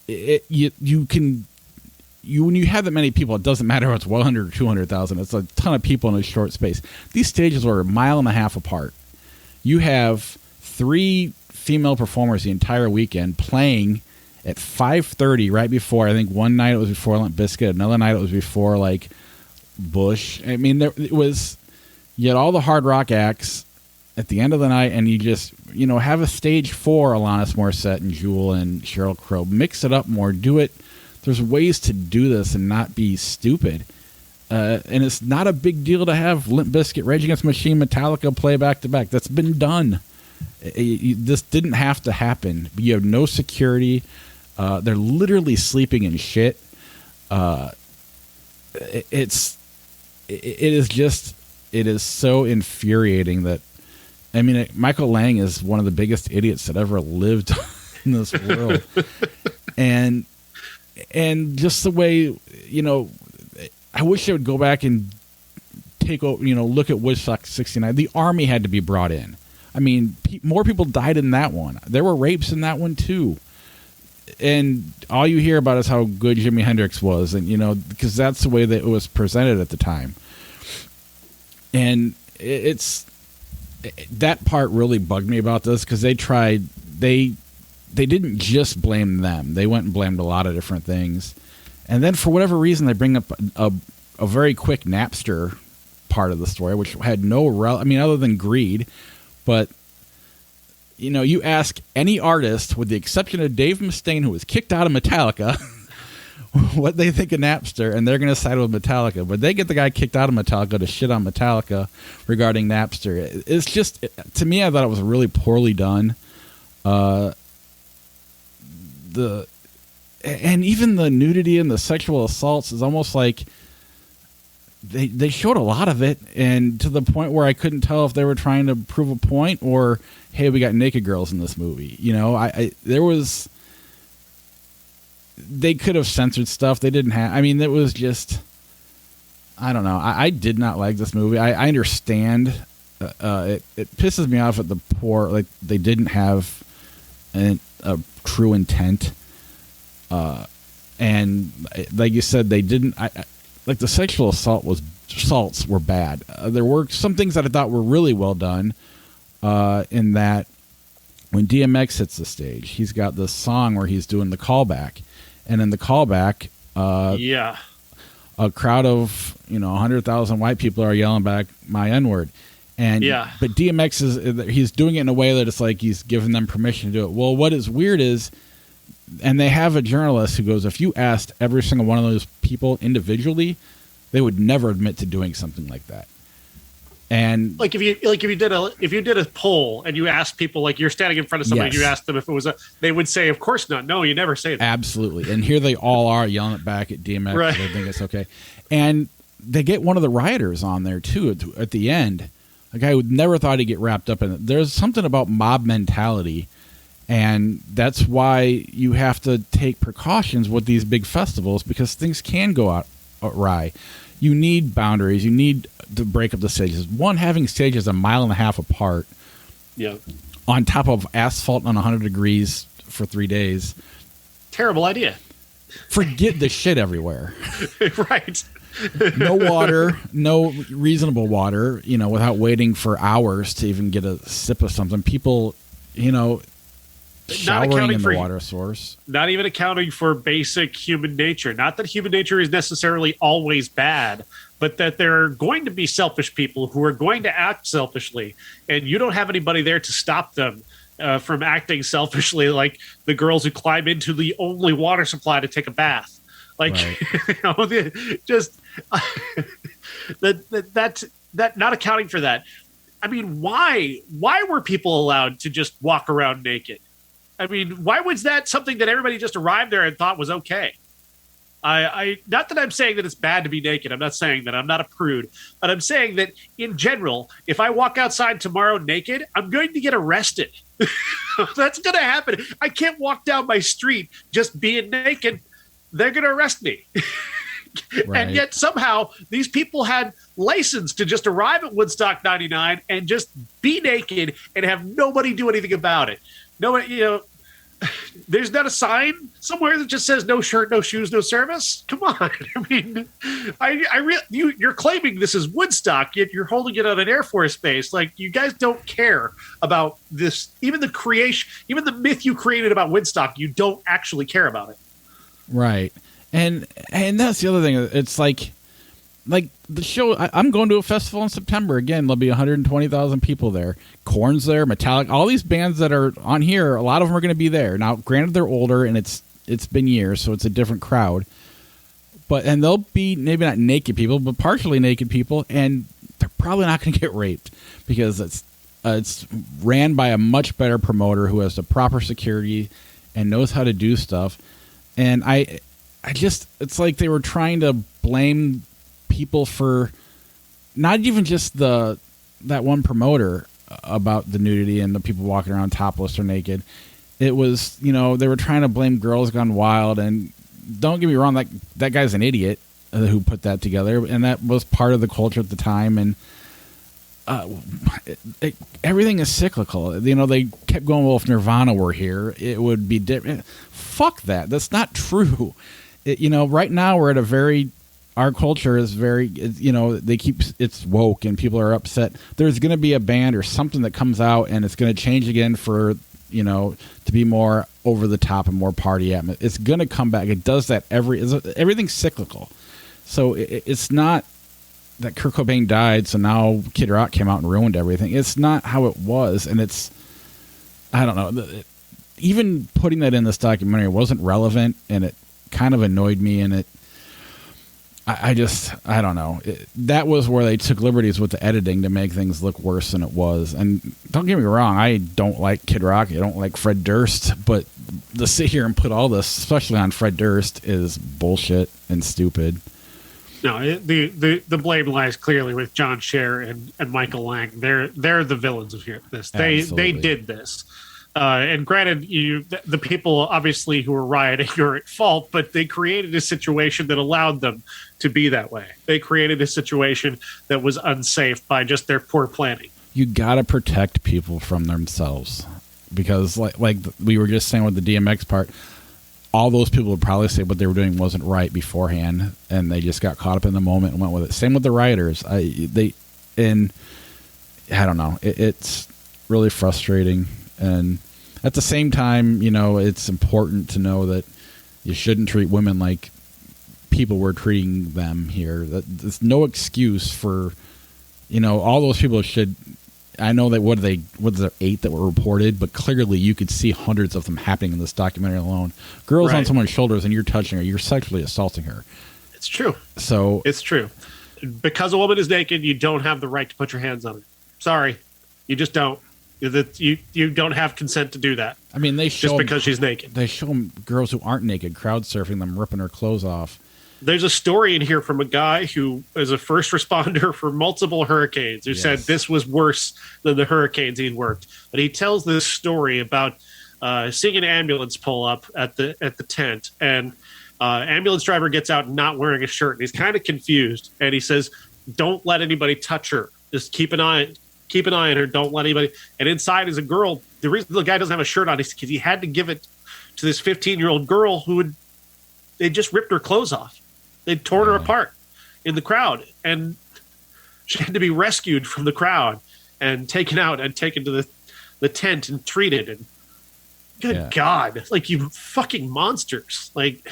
When you have that many people, it doesn't matter if it's 100 or 200,000. It's a ton of people in a short space. These stages were a mile and a half apart. You have 3 female performers the entire weekend playing at 5:30 right before. I think one night it was before Limp Bizkit, another night it was before Bush. I mean, you had all the hard rock acts at the end of the night, and you just have a stage for Alanis Morissette and Jewel and Sheryl Crow. Mix it up more. Do it. There's ways to do this and not be stupid. And it's not a big deal to have Limp Bizkit, Rage Against the Machine, Metallica play back to back. That's been done. This didn't have to happen. You have no security. They're literally sleeping in shit. It is so infuriating that, I mean, Michael Lang is one of the biggest idiots that ever lived in this world. and just the way, I wish they would go back and take over, look at Woodstock 69. The army had to be brought in. I mean, more people died in that one. There were rapes in that one too. And all you hear about is how good Jimi Hendrix was, and because that's the way that it was presented at the time. And it's that part really bugged me about this because they didn't just blame them. They went and blamed a lot of different things. And then for whatever reason, they bring up a very quick Napster part of the story, which had no other than greed. But, you ask any artist, with the exception of Dave Mustaine, who was kicked out of Metallica, what they think of Napster, and they're going to side with Metallica. But they get the guy kicked out of Metallica to shit on Metallica regarding Napster. It's just, to me, I thought it was really poorly done. And even the nudity and the sexual assaults is almost like they showed a lot of it, and to the point where I couldn't tell if they were trying to prove a point or, hey, we got naked girls in this movie. They could have censored stuff. They didn't have. It was just, I don't know. I did not like this movie. I understand. It pisses me off at the poor. Like, they didn't have a true intent. And like you said, they didn't. Like, the sexual assaults were bad. There were some things that I thought were really well done. In that, when DMX hits the stage, he's got this song where he's doing the callback. And in the callback, a crowd of 100,000 white people are yelling back my N-word, but DMX he's doing it in a way that it's like he's giving them permission to do it. Well, what is weird is, and they have a journalist who goes, if you asked every single one of those people individually, they would never admit to doing something like that. And if you did a poll and you asked people, like, you're standing in front of somebody, and you asked them if it was they would say, of course not. No, you never say that. Absolutely. And here they all are yelling it back at DMX. Right. They think it's okay. And they get one of the rioters on there too at the end, a guy who never thought he'd get wrapped up in it. There's something about mob mentality, and that's why you have to take precautions with these big festivals, because things can go awry. You need boundaries. You need to break up the stages. One, having stages a mile and a half apart, on top of asphalt on 100 degrees for 3 days. Terrible idea. Forget the shit everywhere. Right. No water, no reasonable water, without waiting for hours to even get a sip of something. People, showering in the water source. Not even accounting for basic human nature. Not that human nature is necessarily always bad, but that there are going to be selfish people who are going to act selfishly, and you don't have anybody there to stop them from acting selfishly, like the girls who climb into the only water supply to take a bath. Like, right. That not accounting for that. Why were people allowed to just walk around naked? Why was that something that everybody just arrived there and thought was okay? I not that I'm saying that it's bad to be naked. I'm not saying that. I'm not a prude. But I'm saying that in general, if I walk outside tomorrow naked, I'm going to get arrested. That's going to happen. I can't walk down my street just being naked. They're going to arrest me. Right. And yet somehow these people had license to just arrive at Woodstock 99 and just be naked and have nobody do anything about it. Nobody, there's not a sign somewhere that just says no shirt, no shoes, no service. Come on. You're claiming this is Woodstock, yet you're holding it on an Air Force base. Like, you guys don't care about this. Even the creation, even the myth you created about Woodstock, you don't actually care about it. Right. And that's the other thing. It's like the show, I'm going to a festival in September. Again, there'll be 120,000 people there. Korn's there, Metallica, all these bands that are on here, a lot of them are going to be there. Now, granted, they're older, and it's been years, so it's a different crowd. And they'll be maybe not naked people, but partially naked people, and they're probably not going to get raped, because it's ran by a much better promoter who has the proper security and knows how to do stuff. And I just, it's like they were trying to blame people for not even just that one promoter about the nudity and the people walking around topless or naked. It was, they were trying to blame Girls Gone Wild, and don't get me wrong, that guy's an idiot who put that together, and that was part of the culture at the time. And everything is cyclical. They kept going, well, if Nirvana were here, it would be different. Fuck that. That's not true. Right now we're at a very our culture is very, they keep, it's woke and people are upset. There's going to be a band or something that comes out and it's going to change again for, to be more over the top and more party atmosphere. It's going to come back. It does that everything's cyclical. So it's not that Kurt Cobain died, so now Kid Rock came out and ruined everything. It's not how it was. And I don't know. Even putting that in this documentary wasn't relevant, and it kind of annoyed me. And I don't know. That was where they took liberties with the editing to make things look worse than it was. And don't get me wrong, I don't like Kid Rock. I don't like Fred Durst. But to sit here and put all this, especially on Fred Durst, is bullshit and stupid. No, the blame lies clearly with John Scher and Michael Lang. They're the villains of this. They did this. And granted, the people obviously who were rioting are at fault, but they created a situation that allowed them to be that way. They created a situation that was unsafe by just their poor planning. You got to protect people from themselves, because like we were just saying with the DMX part, all those people would probably say what they were doing wasn't right beforehand, and they just got caught up in the moment and went with it. Same with the rioters. I don't know. It's really frustrating. And at the same time, it's important to know that you shouldn't treat women like people were treating them here. There's no excuse for, all those people should. I know that what there 8 that were reported, but clearly you could see hundreds of them happening in this documentary alone. Girls on someone's shoulders and you're touching her, you're sexually assaulting her. It's true. So it's true. Because a woman is naked, you don't have the right to put your hands on her. Sorry, you just don't. You don't have consent to do that. I mean, they show just because she's naked. They show girls who aren't naked crowd surfing them, ripping her clothes off. There's a story in here from a guy who is a first responder for multiple hurricanes who said this was worse than the hurricanes he'd worked. But he tells this story about seeing an ambulance pull up at the tent, and ambulance driver gets out not wearing a shirt, and he's kind of confused. And he says, "Don't let anybody touch her. Just keep an eye on her. Don't let anybody." And inside is a girl. The reason the guy doesn't have a shirt on is because he had to give it to this 15-year-old girl they just ripped her clothes off. They'd torn her apart in the crowd, and she had to be rescued from the crowd and taken out and taken to the tent and treated. And good God, like, you fucking monsters. Like,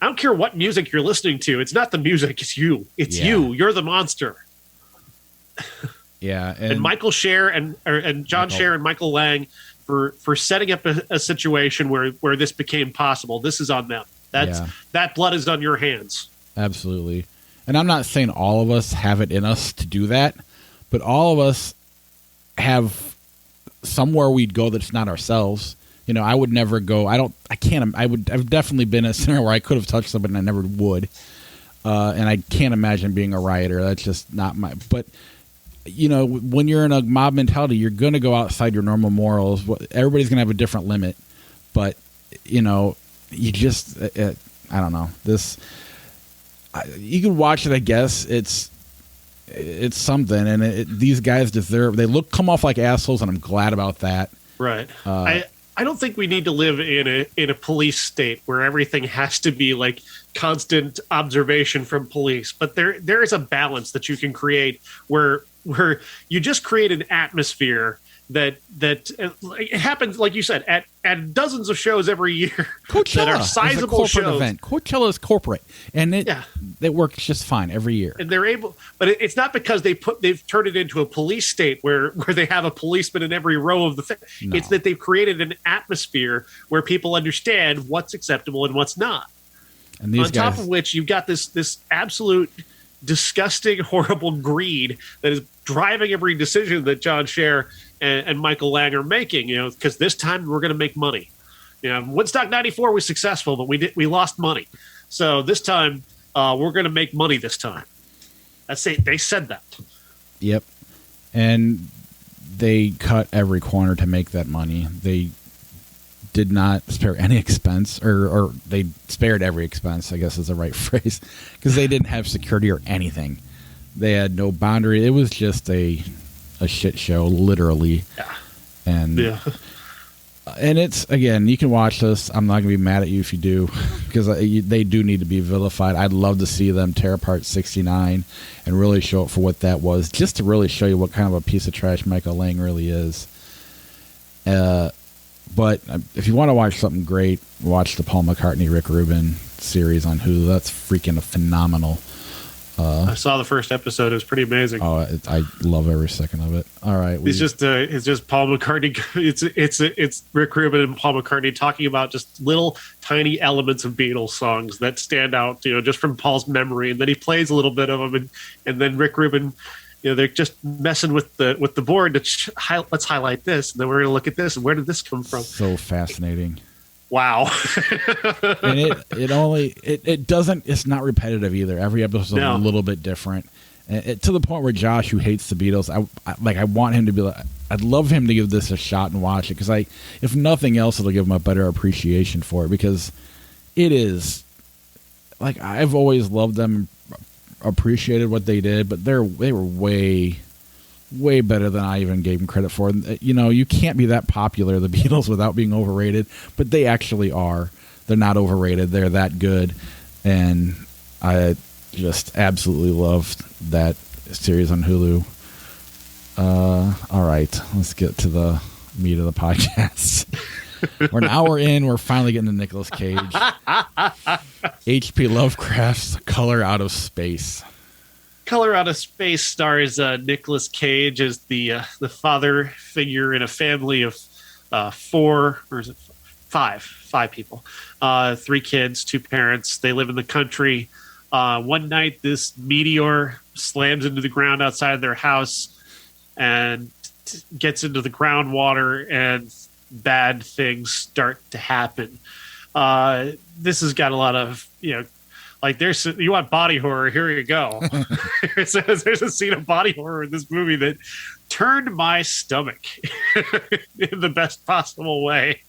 I don't care what music you're listening to. It's not the music. It's you. It's you. You're the monster. Yeah. And Michael Scher and John Scher and Michael Lang for setting up a situation where this became possible. This is on them. That blood is on your hands. Absolutely. And I'm not saying all of us have it in us to do that, but all of us have somewhere we'd go that's not ourselves. I would never go. I've definitely been in a scenario where I could have touched somebody and I never would. And I can't imagine being a rioter. That's just not my, but when you're in a mob mentality, you're going to go outside your normal morals. Everybody's going to have a different limit, but you just, I don't know. You can watch it, I guess. It's something, and these guys come off like assholes, and I'm glad about that. Right. I don't think we need to live in a police state where everything has to be like constant observation from police. But there is a balance that you can create where you just create an atmosphere that it happens, like you said, at dozens of shows every year. Coachella that are sizable is a corporate shows. Event. Coachella is corporate, and it works just fine every year. And they're able, but it's not because they've turned it into a police state where they have a policeman in every row of the thing. No. It's that they've created an atmosphere where people understand what's acceptable and what's not. And these top of which you've got this absolute disgusting, horrible greed that is driving every decision that John Scher and Michael Lang are making, because this time we're going to make money. Woodstock 94 was successful, but we lost money. So this time we're going to make money this time. They said that. Yep. And they cut every corner to make that money. They did not spare any expense, or they spared every expense, I guess is the right phrase, because they didn't have security or anything. They had no boundary. It was just a shit show, literally. Yeah. And And it's, again, you can watch this. I'm not going to be mad at you if you do, because they do need to be vilified. I'd love to see them tear apart 69 and really show it for what that was, just to really show you what kind of a piece of trash Michael Lang really is. But if you want to watch something great, watch the Paul McCartney, Rick Rubin series on Hulu. That's freaking phenomenal. I saw the first episode. It was pretty amazing. Oh, I love every second of it. All right, it's just Paul McCartney. It's Rick Rubin and Paul McCartney talking about just little tiny elements of Beatles songs that stand out, just from Paul's memory, and then he plays a little bit of them, and then Rick Rubin, they're just messing with the board. Let's highlight this, and then we're going to look at this, and where did this come from? So fascinating. Wow. And it's not repetitive either. Every episode is a little bit different. And to the point where Josh, who hates the Beatles, I want him to be like, I'd love him to give this a shot and watch it, because if nothing else, it'll give him a better appreciation for it, because it is, like, I've always loved them, appreciated what they did, but they were way better than I even gave them credit for. You can't be that popular, the Beatles, without being overrated, but they actually are. They're not overrated. They're that good. And I just absolutely loved that series on Hulu. All right, let's get to the meat of the podcast. We're an hour in. We're finally getting to Nicolas Cage. H.P. Lovecraft's Color Out of Space. Color Out of Space stars Nicolas Cage as the father figure in a family of four, or is it five people, 3 kids, 2 parents. They live in the country. One night, this meteor slams into the ground outside their house and gets into the groundwater, and bad things start to happen. This has got a lot of, like, you want body horror, here you go. There's a scene of body horror in this movie that turned my stomach in the best possible way.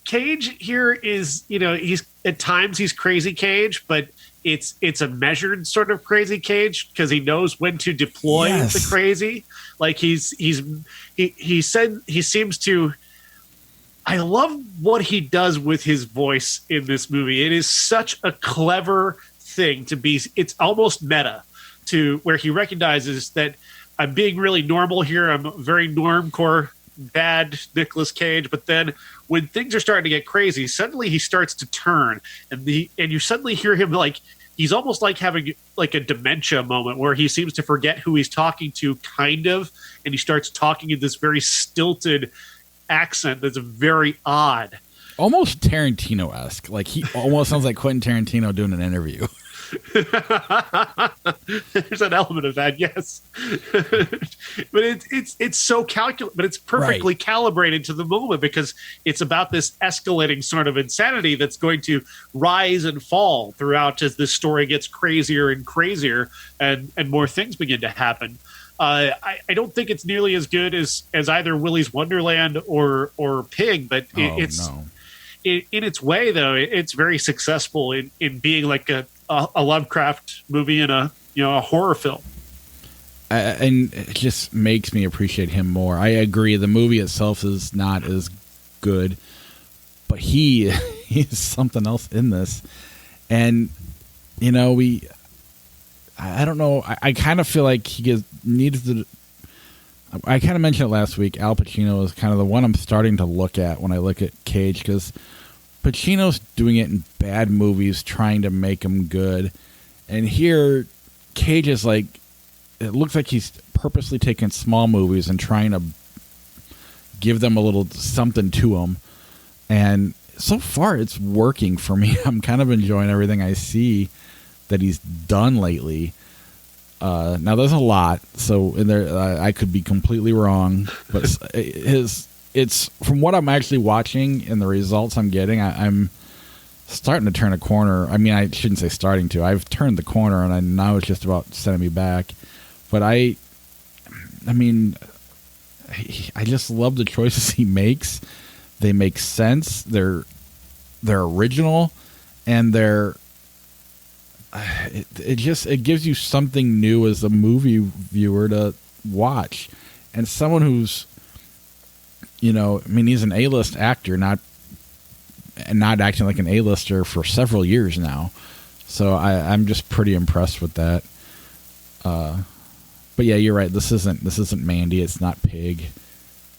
Cage here is, he's at times he's crazy Cage, but it's a measured sort of crazy Cage, because he knows when to deploy the crazy. Like he seems to. I love what he does with his voice in this movie. It is such a clever thing to be. It's almost meta, to where he recognizes that I'm being really normal here. I'm very normcore bad Nicolas Cage, but then when things are starting to get crazy, suddenly he starts to turn, and you suddenly hear him, like, he's almost like having like a dementia moment where he seems to forget who he's talking to, kind of, and he starts talking in this very stilted accent that's very odd, almost Tarantino-esque. Like, he almost sounds like Quentin Tarantino doing an interview. There's an element of that, yes. But it's so calculated, but it's perfectly calibrated to the moment, because it's about this escalating sort of insanity that's going to rise and fall throughout as this story gets crazier and crazier, and more things begin to happen. I don't think it's nearly as good as either Willy's Wonderland or Pig, but it's in its way, though. It's very successful in being like a Lovecraft movie and a horror film. And it just makes me appreciate him more. I agree. The movie itself is not as good, but he is something else in this. And, I don't know. I kind of feel like he needs to. I kind of mentioned it last week. Al Pacino is kind of the one I'm starting to look at when I look at Cage, because Pacino's doing it in bad movies, trying to make them good. And here, Cage is like, it looks like he's purposely taking small movies and trying to give them a little something to them. And so far, it's working for me. I'm kind of enjoying everything I see that he's done lately. Now, there's a lot, so in there I could be completely wrong, but it's from what I'm actually watching and the results I'm getting, I'm starting to turn a corner. I mean, I shouldn't say starting to. I've turned the corner, and now it's just about sending me back. But I mean, I just love the choices he makes. They make sense. They're original, and it gives you something new as a movie viewer to watch. And someone who's, I mean, he's an A-list actor, not acting like an A-lister for several years now. So I'm just pretty impressed with that. But yeah, you're right. This isn't Mandy. It's not Pig.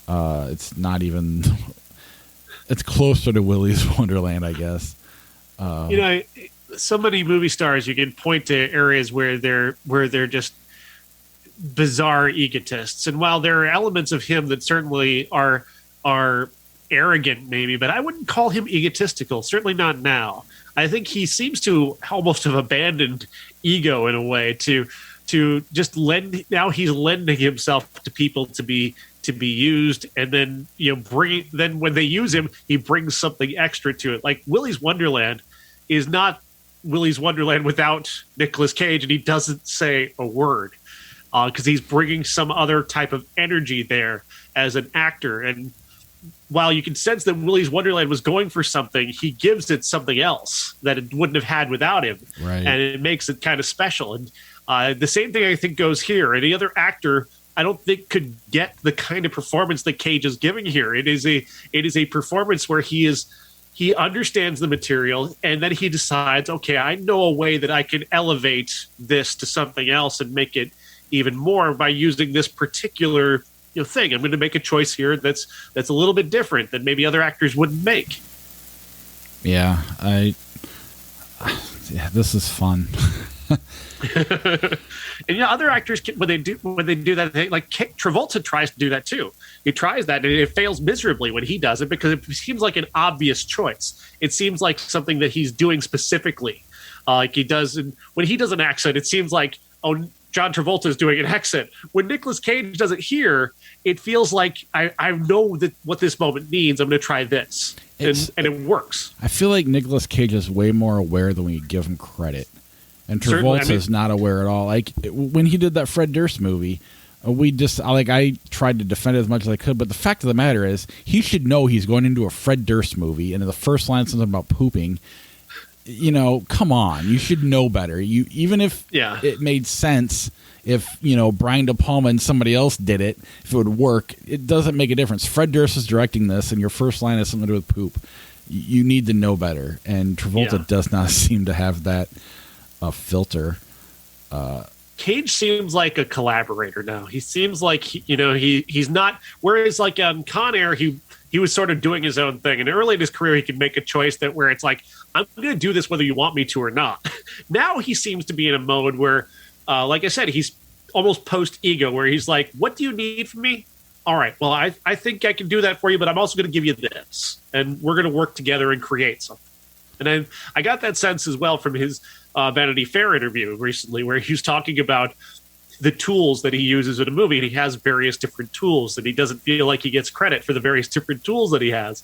It's not even. It's closer to Willy's Wonderland, I guess. So many movie stars, you can point to areas where they're just bizarre egotists, and while there are elements of him that certainly are arrogant, maybe, but I wouldn't call him egotistical. Certainly not now. I think he seems to almost have abandoned ego in a way to just lend. Now he's lending himself to people to be used, and then then when they use him, he brings something extra to it. Like Willy's Wonderland is not Willy's Wonderland without Nicolas Cage, and he doesn't say a word because he's bringing some other type of energy there as an actor. And while you can sense that Willy's Wonderland was going for something, he gives it something else that it wouldn't have had without him. Right. And it makes it kind of special. And the same thing I think goes here. Any other actor, I don't think, could get the kind of performance that Cage is giving here. It is a performance where he understands the material, and then he decides, okay, I know a way that I can elevate this to something else and make it even more by using this particular thing. I'm going to make a choice here that's a little bit different than maybe other actors wouldn't make. Yeah, this is fun. And other actors, when they do that, like Travolta tries to do that too. He tries that, and it fails miserably when he does it because it seems like an obvious choice. It seems like something that he's doing specifically, like he does. And when he does an accent, it seems like, oh, John Travolta is doing an accent. When Nicolas Cage does it here, it feels like I know that what this moment needs. I'm going to try this, and it works. I feel like Nicolas Cage is way more aware than we give him credit. And Travolta is not aware at all. Like when he did that Fred Durst movie, I tried to defend it as much as I could. But the fact of the matter is, he should know he's going into a Fred Durst movie, and in the first line something about pooping. Come on, you should know better. Even if it made sense, if Brian De Palma and somebody else did it, if it would work, it doesn't make a difference. Fred Durst is directing this, and your first line has something to do with poop. You need to know better, and Travolta does not seem to have that. Filter. Cage seems like a collaborator now. He seems like he's not. Whereas like on Con Air, he was sort of doing his own thing, and early in his career, he could make a choice where it's like, I'm going to do this whether you want me to or not. Now he seems to be in a mode where, like I said, he's almost post ego, where he's like, "What do you need from me? All right, well, I think I can do that for you, but I'm also going to give you this, and we're going to work together and create something." And I got that sense as well from his Vanity Fair interview recently, where he was talking about the tools that he uses in a movie, and he has various different tools, and he doesn't feel like he gets credit for the various different tools that he has.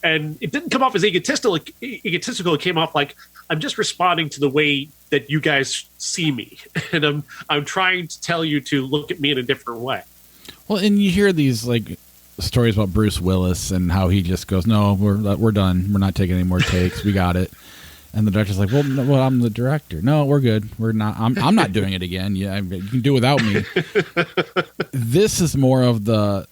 And it didn't come off as egotistical. It came off like, I'm just responding to the way that you guys see me, and I'm trying to tell you to look at me in a different way. Well, and you hear these like stories about Bruce Willis and how he just goes, "No, we're done. We're not taking any more takes. We got it." And the director's like, "Well, I'm the director. No, we're good. We're not. I'm not doing it again. Yeah, you can do it without me." This is more of the,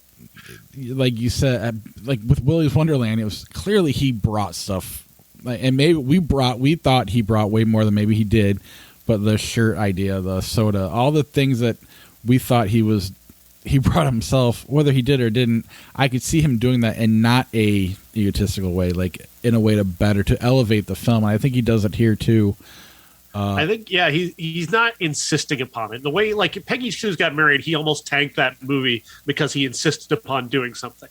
like you said, like with Willy's Wonderland, it was clearly he brought stuff, and maybe we thought he brought way more than maybe he did, but the shirt idea, the soda, all the things that we thought he brought himself, whether he did or didn't, I could see him doing that in not a egotistical way, like in a way to elevate the film. And I think he does it here too. I think, he's not insisting upon it. The way, like, Peggy Sue's Got Married, he almost tanked that movie because he insisted upon doing something.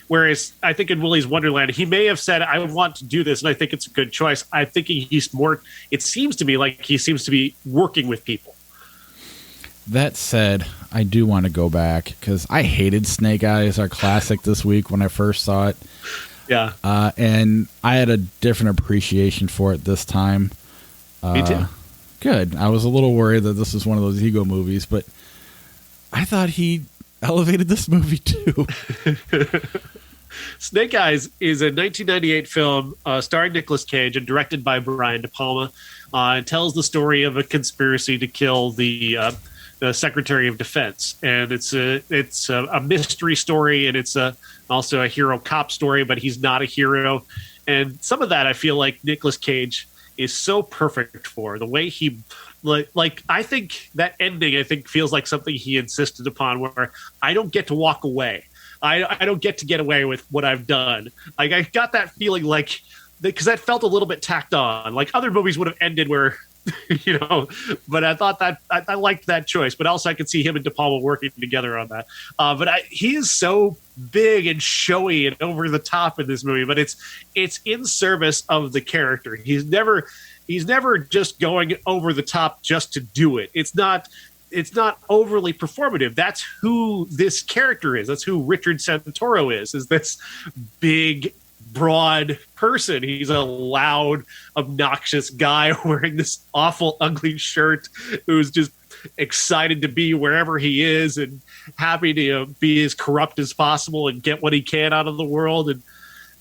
Whereas I think in Willy's Wonderland, he may have said, I want to do this, and I think it's a good choice. I'm thinking it seems to me like he seems to be working with people. That said, I do want to go back because I hated Snake Eyes, our classic, this week when I first saw it. Yeah. And I had a different appreciation for it this time. Me too. Good. I was a little worried that this was one of those ego movies, but I thought he elevated this movie too. Snake Eyes is a 1998 film starring Nicolas Cage and directed by Brian De Palma. It tells the story of a conspiracy to kill the the Secretary of Defense, and it's a mystery story, and it's also a hero cop story, but he's not a hero, and some of that I feel like Nicolas Cage is so perfect for the way he like I think that ending feels like something he insisted upon, where I don't get to walk away. I don't get to get away with what I've done. Like I got that feeling like because that felt a little bit tacked on. Like other movies would have ended where but I thought that I liked that choice. But also I could see him and De Palma working together on that. But he is so big and showy and over the top in this movie, but it's in service of the character. He's never just going over the top just to do it. It's not overly performative. That's who this character is. That's who Richard Santoro is this big, broad person. He's a loud, obnoxious guy wearing this awful, ugly shirt who's just excited to be wherever he is and happy to be as corrupt as possible and get what he can out of the world.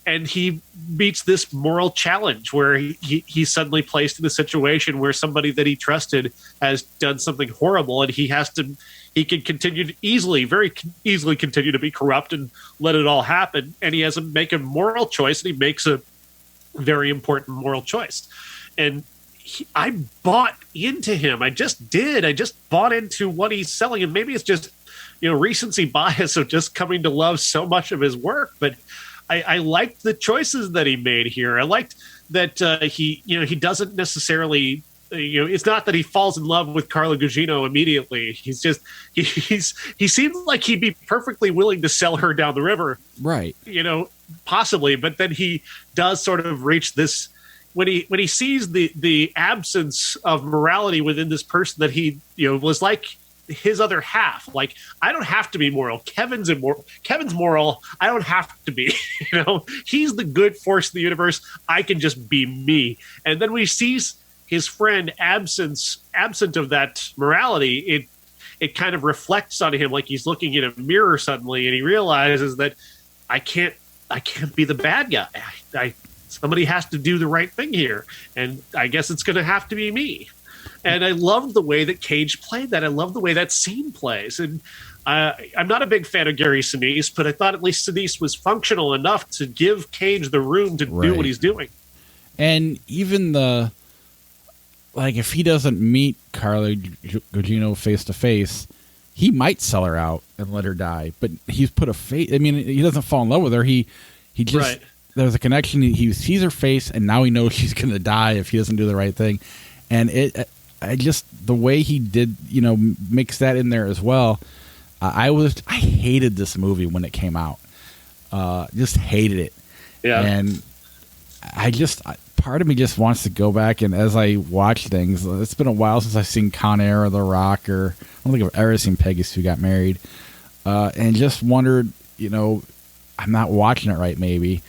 And he meets this moral challenge where he's suddenly placed in a situation where somebody that he trusted has done something horrible, and he can continue to very easily continue to be corrupt and let it all happen. And he has to make a moral choice, and he makes a very important moral choice. And I bought into him. I just did. I just bought into what he's selling, and maybe it's just recency bias of just coming to love so much of his work, but I liked the choices that he made here. I liked that he doesn't necessarily, it's not that he falls in love with Carla Gugino immediately. He's just he seems like he'd be perfectly willing to sell her down the river, right? Possibly, but then he does sort of reach this when he sees the absence of morality within this person that he was like his other half. Like, I don't have to be moral. Kevin's moral. I don't have to be. He's the good force in the universe. I can just be me. And then when he sees his friend absent of that morality, it kind of reflects on him like he's looking in a mirror suddenly, and he realizes that I can't be the bad guy. Somebody has to do the right thing here, and I guess it's going to have to be me. And I loved the way that Cage played that. I love the way that scene plays. And I'm not a big fan of Gary Sinise, but I thought at least Sinise was functional enough to give Cage the room to do what he's doing. And even if he doesn't meet Carla Gugino face to face, he might sell her out and let her die. But he's put a face. I mean, he doesn't fall in love with her. He just there's a connection. He sees her face, and now he knows she's going to die if he doesn't do the right thing. And the way he did, mix that in there as well. I hated this movie when it came out. Just hated it. Yeah. And part of me just wants to go back, and as I watch things, it's been a while since I've seen Con Air or The Rock, or I don't think I've ever seen Peggy Sue Got Married, and just wondered, I'm not watching it right maybe.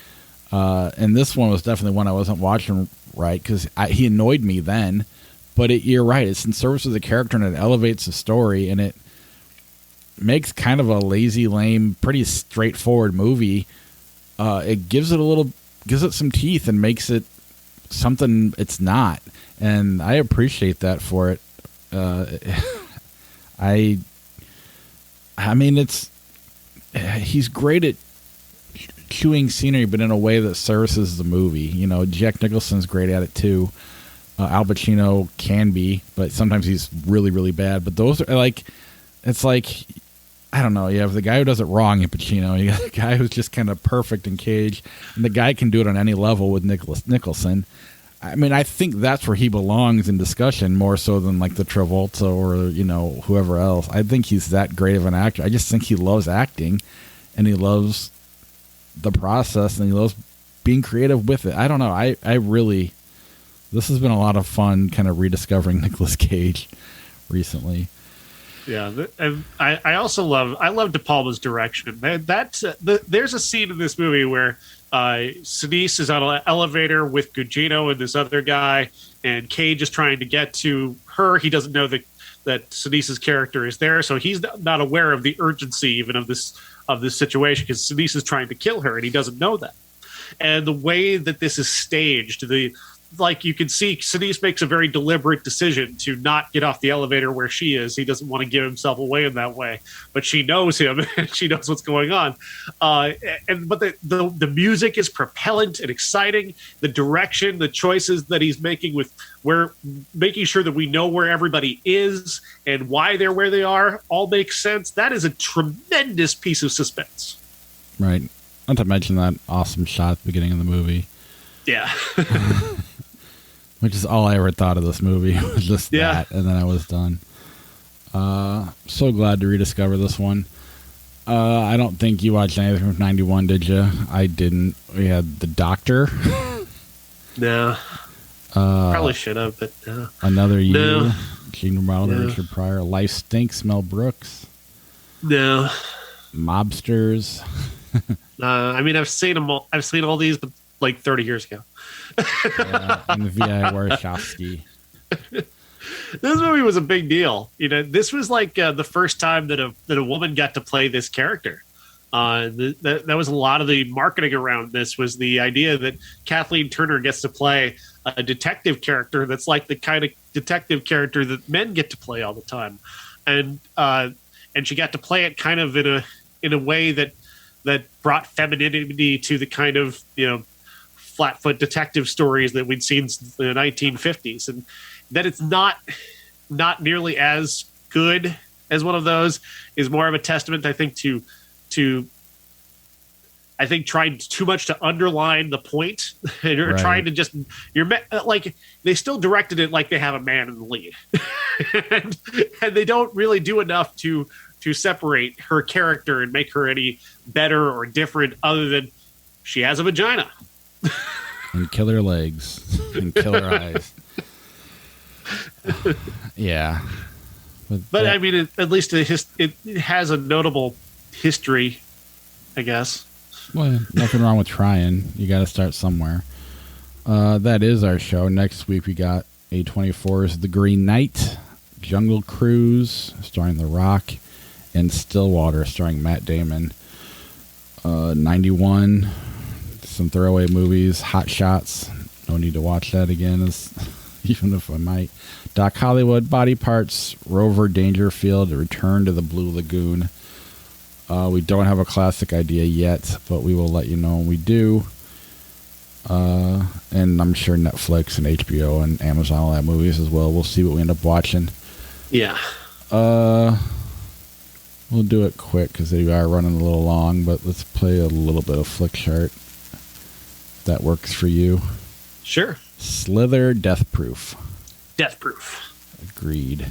And this one was definitely one I wasn't watching right because he annoyed me then. But you're right. It's in service of the character, and it elevates the story, and it makes kind of a lazy, lame, pretty straightforward movie. It gives it some teeth and makes it something it's not. And I appreciate that for it. I mean, he's great at chewing scenery, but in a way that services the movie. Jack Nicholson's great at it too. Al Pacino can be, but sometimes he's really, really bad. But those are it's like, I don't know. You have the guy who does it wrong in Pacino. You got the guy who's just kind of perfect in Cage, and the guy can do it on any level with Nicholson. I mean, I think that's where he belongs in discussion more so than like the Travolta or whoever else. I think he's that great of an actor. I just think he loves acting, and he loves the process, and he loves being creative with it. I don't know. I really. This has been a lot of fun kind of rediscovering Nicolas Cage recently. Yeah, I also love De Palma's direction. There's a scene in this movie where Sinise is on an elevator with Gugino and this other guy, and Cage is trying to get to her. He doesn't know that Sinise's character is there, so he's not aware of the urgency even of this situation because Sinise is trying to kill her, and he doesn't know that. And the way that this is staged, the like you can see Sinise makes a very deliberate decision to not get off the elevator where she is. He doesn't want to give himself away in that way, but she knows him and she knows what's going on. But the music is propellant and exciting. The direction, the choices that he's making making sure that we know where everybody is and why they're where they are all makes sense. That is a tremendous piece of suspense. Right. Not to mention that awesome shot at the beginning of the movie. Yeah. Which is all I ever thought of this movie, was just that, and then I was done. So glad to rediscover this one. I don't think you watched anything from 91, did you? I didn't. We had The Doctor. No. Probably should have, but no. Another You. No. Gene Wilder, Richard Pryor. Life Stinks, Mel Brooks. No. Mobsters. I mean, I've seen them all. I've seen all these, but like 30 years ago. And V.I. Warshawski. This movie was a big deal. You know, this was like the first time that a woman got to play this character. That was a lot of the marketing around this, was the idea that Kathleen Turner gets to play a detective character that's like the kind of detective character that men get to play all the time, and she got to play it kind of in a way that brought femininity to the kind of, you know, flatfoot detective stories that we'd seen since the 1950s, and that it's not nearly as good as one of those is more of a testament, I think, to I think trying too much to underline the point, and you're trying to just like they still directed it like they have a man in the lead, and they don't really do enough to separate her character and make her any better or different, other than she has a vagina and killer legs and killer eyes. Yeah, but I mean, at least it has a notable history, I guess. Well, nothing wrong with trying. You got to start somewhere. That is our show. Next week we got A24's The Green Knight, Jungle Cruise starring The Rock, and Stillwater starring Matt Damon. 91, some throwaway movies, Hot Shots. No need to watch that again, even if I might. Doc Hollywood, Body Parts, Rover Dangerfield, Return to the Blue Lagoon. We don't have a classic idea yet, but we will let you know when we do. And I'm sure Netflix and HBO and Amazon will have movies as well. We'll see what we end up watching. Yeah. We'll do it quick because they are running a little long, but let's play a little bit of Flick Chart. If that works for you. Sure. Slither, Death Proof. Death Proof. Agreed.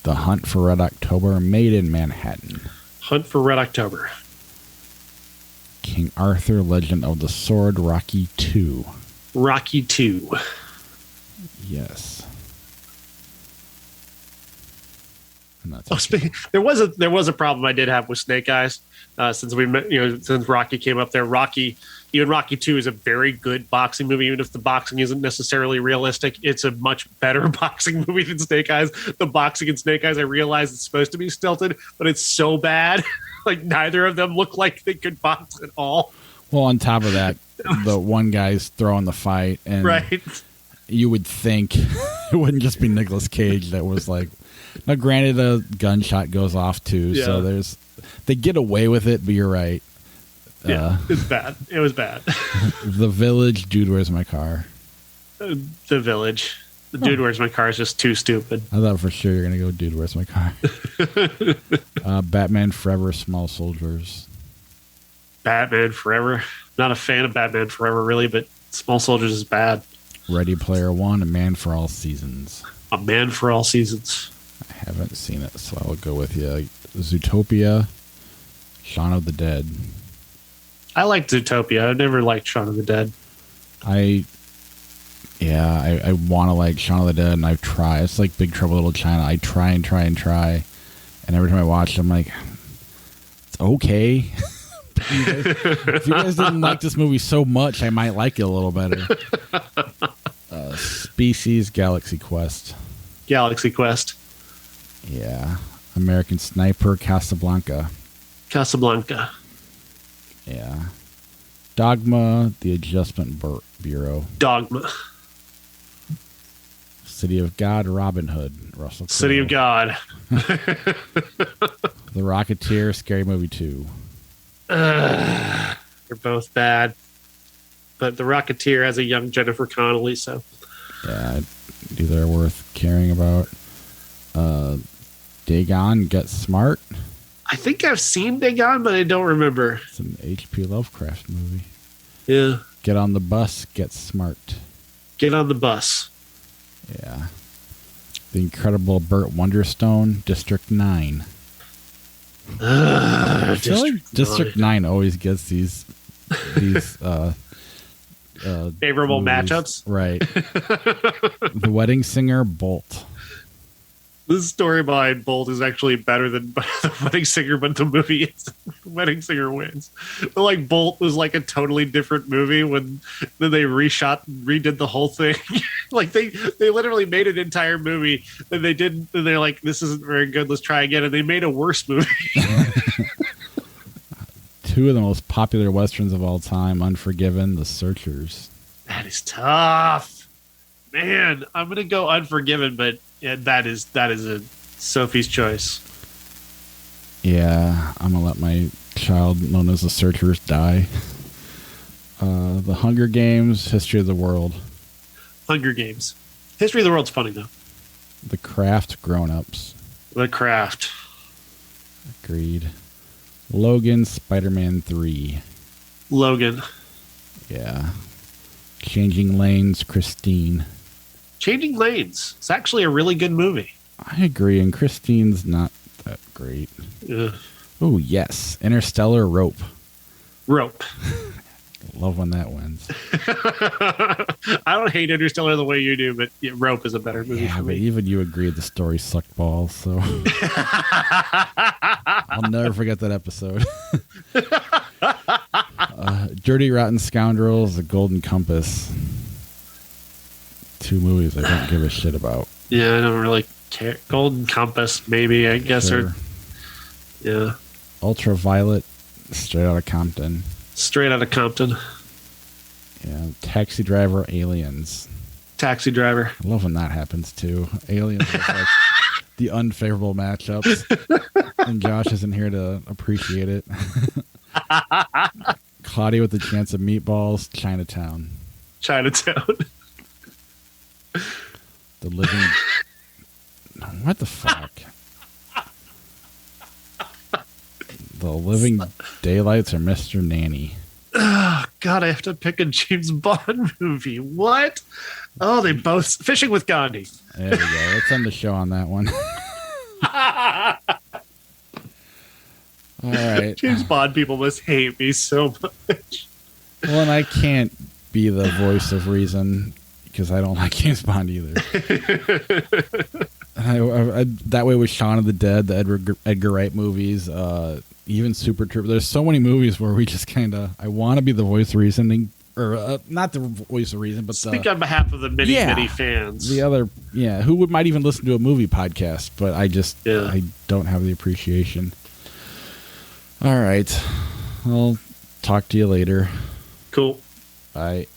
The Hunt for Red October, Made in Manhattan. Hunt for Red October. King Arthur, Legend of the Sword, Rocky 2. Rocky 2. Yes. There was a problem I did have with Snake Eyes since Rocky came up there. Rocky 2 is a very good boxing movie, even if the boxing isn't necessarily realistic. It's a much better boxing movie than Snake Eyes. The boxing in Snake Eyes, I realize it's supposed to be stilted, but it's so bad. Like, neither of them look like they could box at all. Well, on top of that, the one guy's throwing the fight, and right. You would think it wouldn't just be Nicolas Cage that was like. Now, granted, a gunshot goes off too, so they get away with it. But you're right. Yeah, it's bad. It was bad. The Village, Dude, Where's My Car? The Village. The Dude, Where's My Car is just too stupid. I thought for sure you're gonna go Dude, Where's My Car? Batman Forever, Small Soldiers. Batman Forever. Not a fan of Batman Forever, really, but Small Soldiers is bad. Ready Player One, A Man for All Seasons. A Man for All Seasons. I haven't seen it, so I'll go with you. Zootopia, Shaun of the Dead. I liked Zootopia. I never liked Shaun of the Dead. I want to like Shaun of the Dead, and I've tried. It's like Big Trouble in Little China. I try, and every time I watch it, I'm like, it's okay. If you guys didn't like this movie so much, I might like it a little better. Species, Galaxy Quest. Galaxy Quest. Yeah. American Sniper, Casablanca. Casablanca. Yeah. Dogma, The Adjustment Bureau. Dogma. City of God, Robin Hood, Russell Crowe. City of God. The Rocketeer, Scary Movie 2. They're both bad. But The Rocketeer has a young Jennifer Connelly, so. Yeah, neither are worth caring about. Dagon, Get Smart. I think I've seen Dagon, but I don't remember. It's an H.P. Lovecraft movie. Yeah. Get on the Bus, Get Smart. Get on the Bus. Yeah. The Incredible Burt Wonderstone, District 9. I feel like District 9 always gets these favorable movies. Matchups. Right. The Wedding Singer, Bolt. This story behind Bolt is actually better than The Wedding Singer, but the movie is The Wedding Singer wins. But like Bolt was like a totally different movie when then they redid the whole thing. Like they literally made an entire movie and and they're like, this isn't very good, let's try again, and they made a worse movie. Two of the most popular westerns of all time, Unforgiven, The Searchers. That is tough. Man, I'm gonna go Unforgiven, but yeah, that is a Sophie's choice. Yeah, I'm gonna let my child, known as The Searchers, die. The Hunger Games, History of the World. Hunger Games. History of the World's funny though. The Craft, Grown Ups. The Craft. Agreed. Logan, Spider-Man 3. Logan. Yeah. Changing Lanes, Christine. Changing Lanes. It's actually a really good movie. I agree, and Christine's not that great. Yeah. Oh, yes. Interstellar, Rope. Rope. Love when that wins. I don't hate Interstellar the way you do, but yeah, Rope is a better movie for but me. even you agreed the story sucked balls, so I'll never forget that episode. Dirty Rotten Scoundrels, The Golden Compass. Two movies I don't give a shit about. Yeah, I don't really care. Golden Compass, maybe, I guess. Sure. Yeah. Ultraviolet, Straight Outta Compton. Straight Outta Compton. Yeah. Taxi Driver, Aliens. Taxi Driver. I love when that happens too. Aliens is like the unfavorable matchups, and Josh isn't here to appreciate it. Claudia with a Chance of Meatballs, Chinatown. Chinatown. The Living. What the fuck? The Living Daylights or Mr. Nanny? Oh, God, I have to pick a James Bond movie. What? Oh, they both. Fishing with Gandhi. There we go. Let's end the show on that one. All right. James Bond people must hate me so much. Well, and I can't be the voice of reason because I don't like James Bond either. That way with Shaun of the Dead, the Edgar Wright movies, even Super Trooper. There's so many movies where we just kind of, I want to be the voice of reasoning, or not the voice of reason, but speak on behalf of the many fans. The other, who might even listen to a movie podcast, but I just, I don't have the appreciation. All right. I'll talk to you later. Cool. Bye.